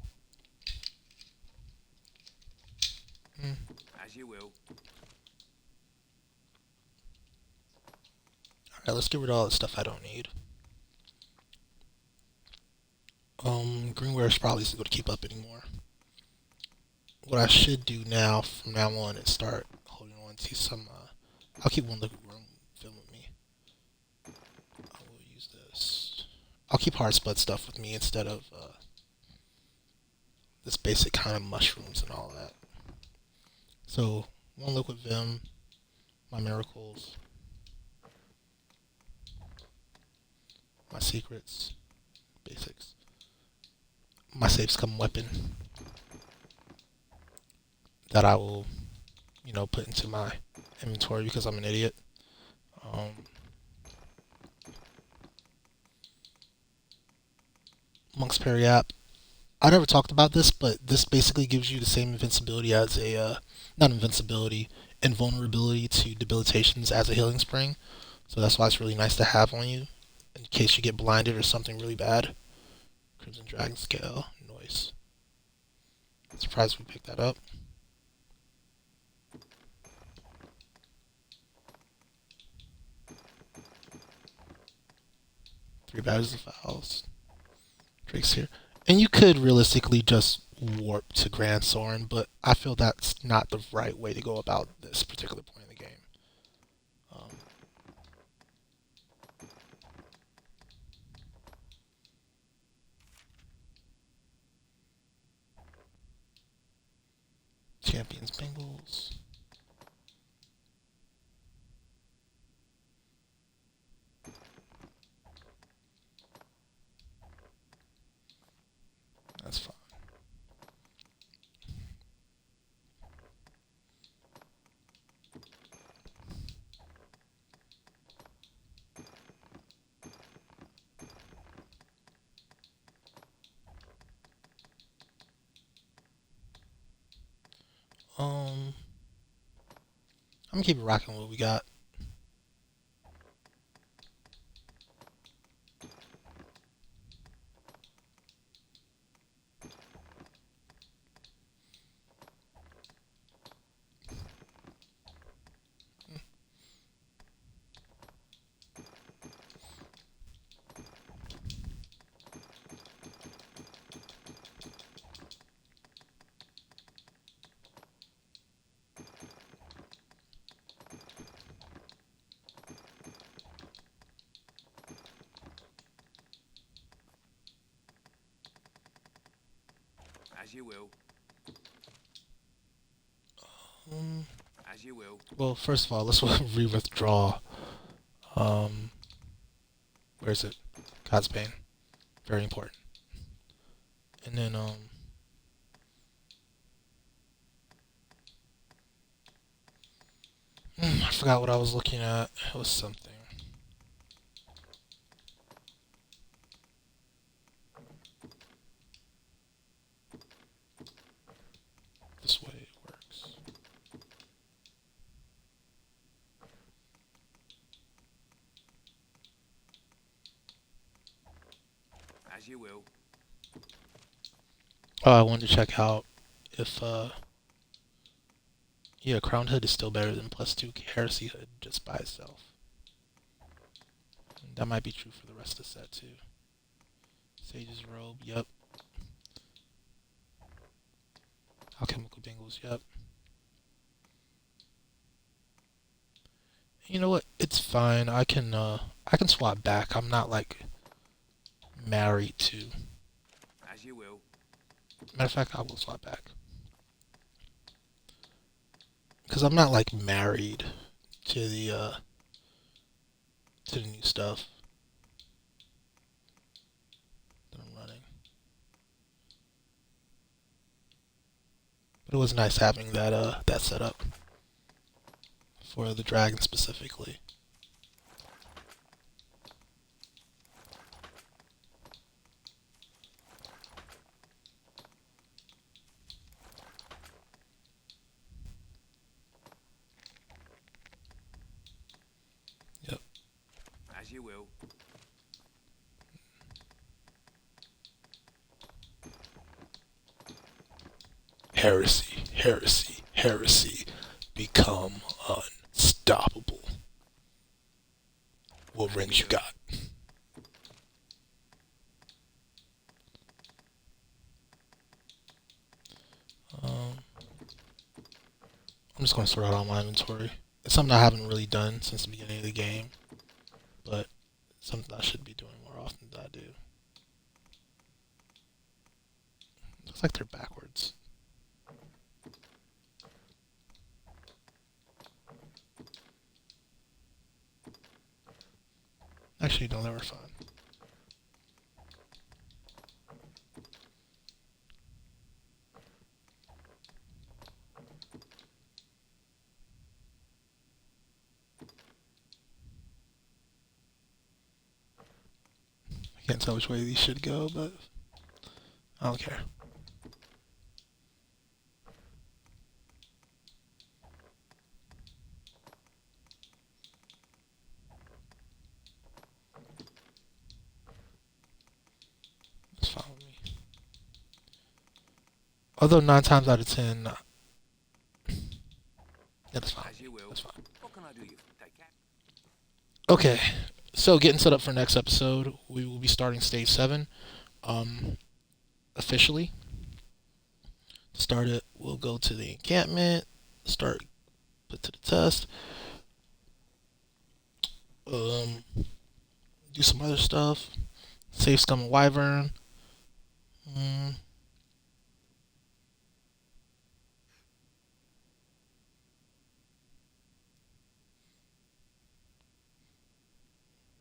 As you will. Alright, let's get rid of all the stuff I don't need. Greenware is probably isn't going to keep up anymore. What I should do now, from now on, is start holding on to some, I'll keep one liquid room film with me. I will use this. I'll keep hard spud stuff with me instead of, this basic kind of mushrooms and all that. So, one liquid vim, my miracles, my secrets, basics, my safe scum weapon that I will, put into my inventory because I'm an idiot. Monk's Parry app. I never talked about this, but this basically gives you the same invincibility as a, not invincibility, invulnerability to debilitations as a healing spring. So that's why it's really nice to have on you in case you get blinded or something really bad. Crimson Dragon Scale, noise. Surprised we picked that up. Three badges of fouls. Drake's here. And you could realistically just warp to Grand Soren, but I feel that's not the right way to go about this particular point in the game. Champions Bengals. That's fine. I'm gonna keep it rocking with what we got. As you will. As you will. Well, first of all, let's re-withdraw. Where is it? God's Bane. Very important. And then, I forgot what I was looking at. It was something. This way it works. As you will. Oh, I wanted to check out if, yeah, Crown Hood is still better than +2 Heresy Hood just by itself. And that might be true for the rest of the set, too. Sage's Robe, yep. Alchemical Bangles, yep. You know what? It's fine. I can swap back. I'm not, like, married to... As you will. Matter of fact, I will swap back. Because I'm not, like, married to the new stuff that I'm running. But it was nice having that, that set up. For the dragon specifically. Yep. As you will. Heresy, heresy, heresy become unstoppable. What rings you got? I'm just going to sort out all my inventory. It's something I haven't really done since the beginning of the game, but something I should be doing more often than I do. Looks like they're backwards. Actually, no, they were fine. I can't tell which way these should go, but I don't care. It's fine with me. Although 9 times out of 10, yeah, that's fine. As you will. That's fine. What can I do you? Take care. Okay, so getting set up for next episode, we will be starting stage 7. Officially. To start it, we'll go to the encampment, put to the test. Do some other stuff. Save Scum and Wyvern.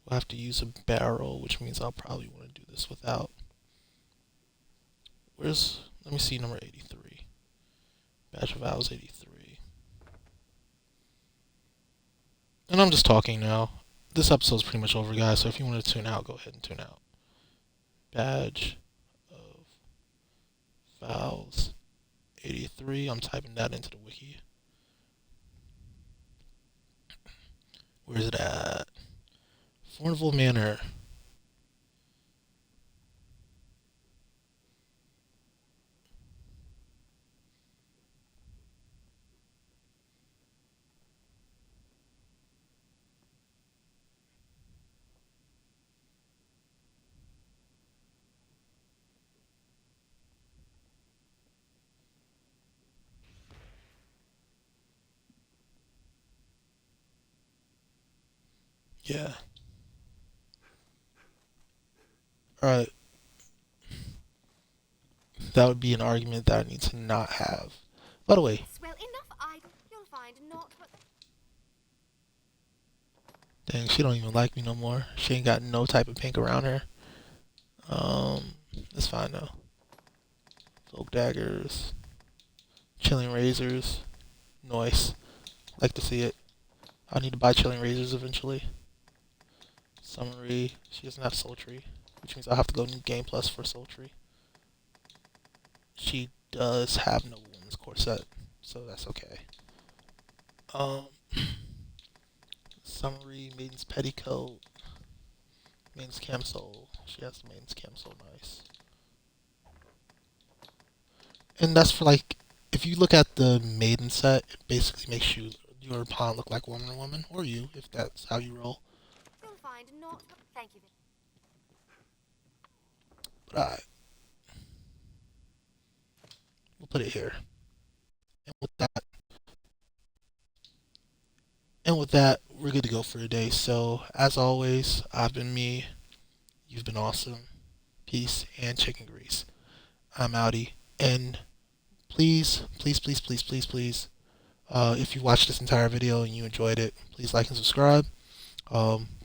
We'll have to use a barrel, which means I'll probably want to do this without. Let me see number 83. Badge of Vows 83. And I'm just talking now. This episode's pretty much over, guys, so if you want to tune out, go ahead and tune out. Badge of Vows 83. I'm typing that into the wiki. Where's it at? Fornville Manor. Yeah. Alright. That would be an argument that I need to not have. By the way, Well, enough idle. You'll find naught but... dang, she don't even like me no more. She ain't got no type of pink around her. It's fine though. Folk daggers. Chilling razors. Nice. Like to see it. I need to buy chilling razors eventually. Summary. She doesn't have sultry, which means I'll have to go new game plus for sultry. She does have no woman's corset, so that's okay. Summary, Maiden's Petticoat, Maiden's Camisole. She has the Maiden's Camisole, nice. And that's for like, if you look at the Maiden set, it basically makes your pawn look like Wonder Woman, or you, if that's how you roll. You'll find naught but... Thank you. But we'll put it here. And with that, we're good to go for today. So, as always, I've been me. You've been awesome. Peace and chicken grease. I'm outie. And please, if you watched this entire video and you enjoyed it, please like and subscribe.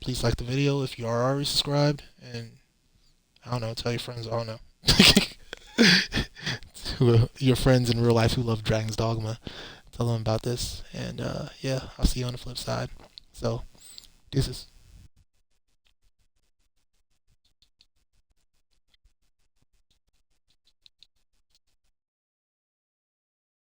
Please like the video if you are already subscribed. And, I don't know, tell your friends, I don't know. Your friends in real life who love Dragon's Dogma. Tell them about this. And, yeah, I'll see you on the flip side. So, deuces.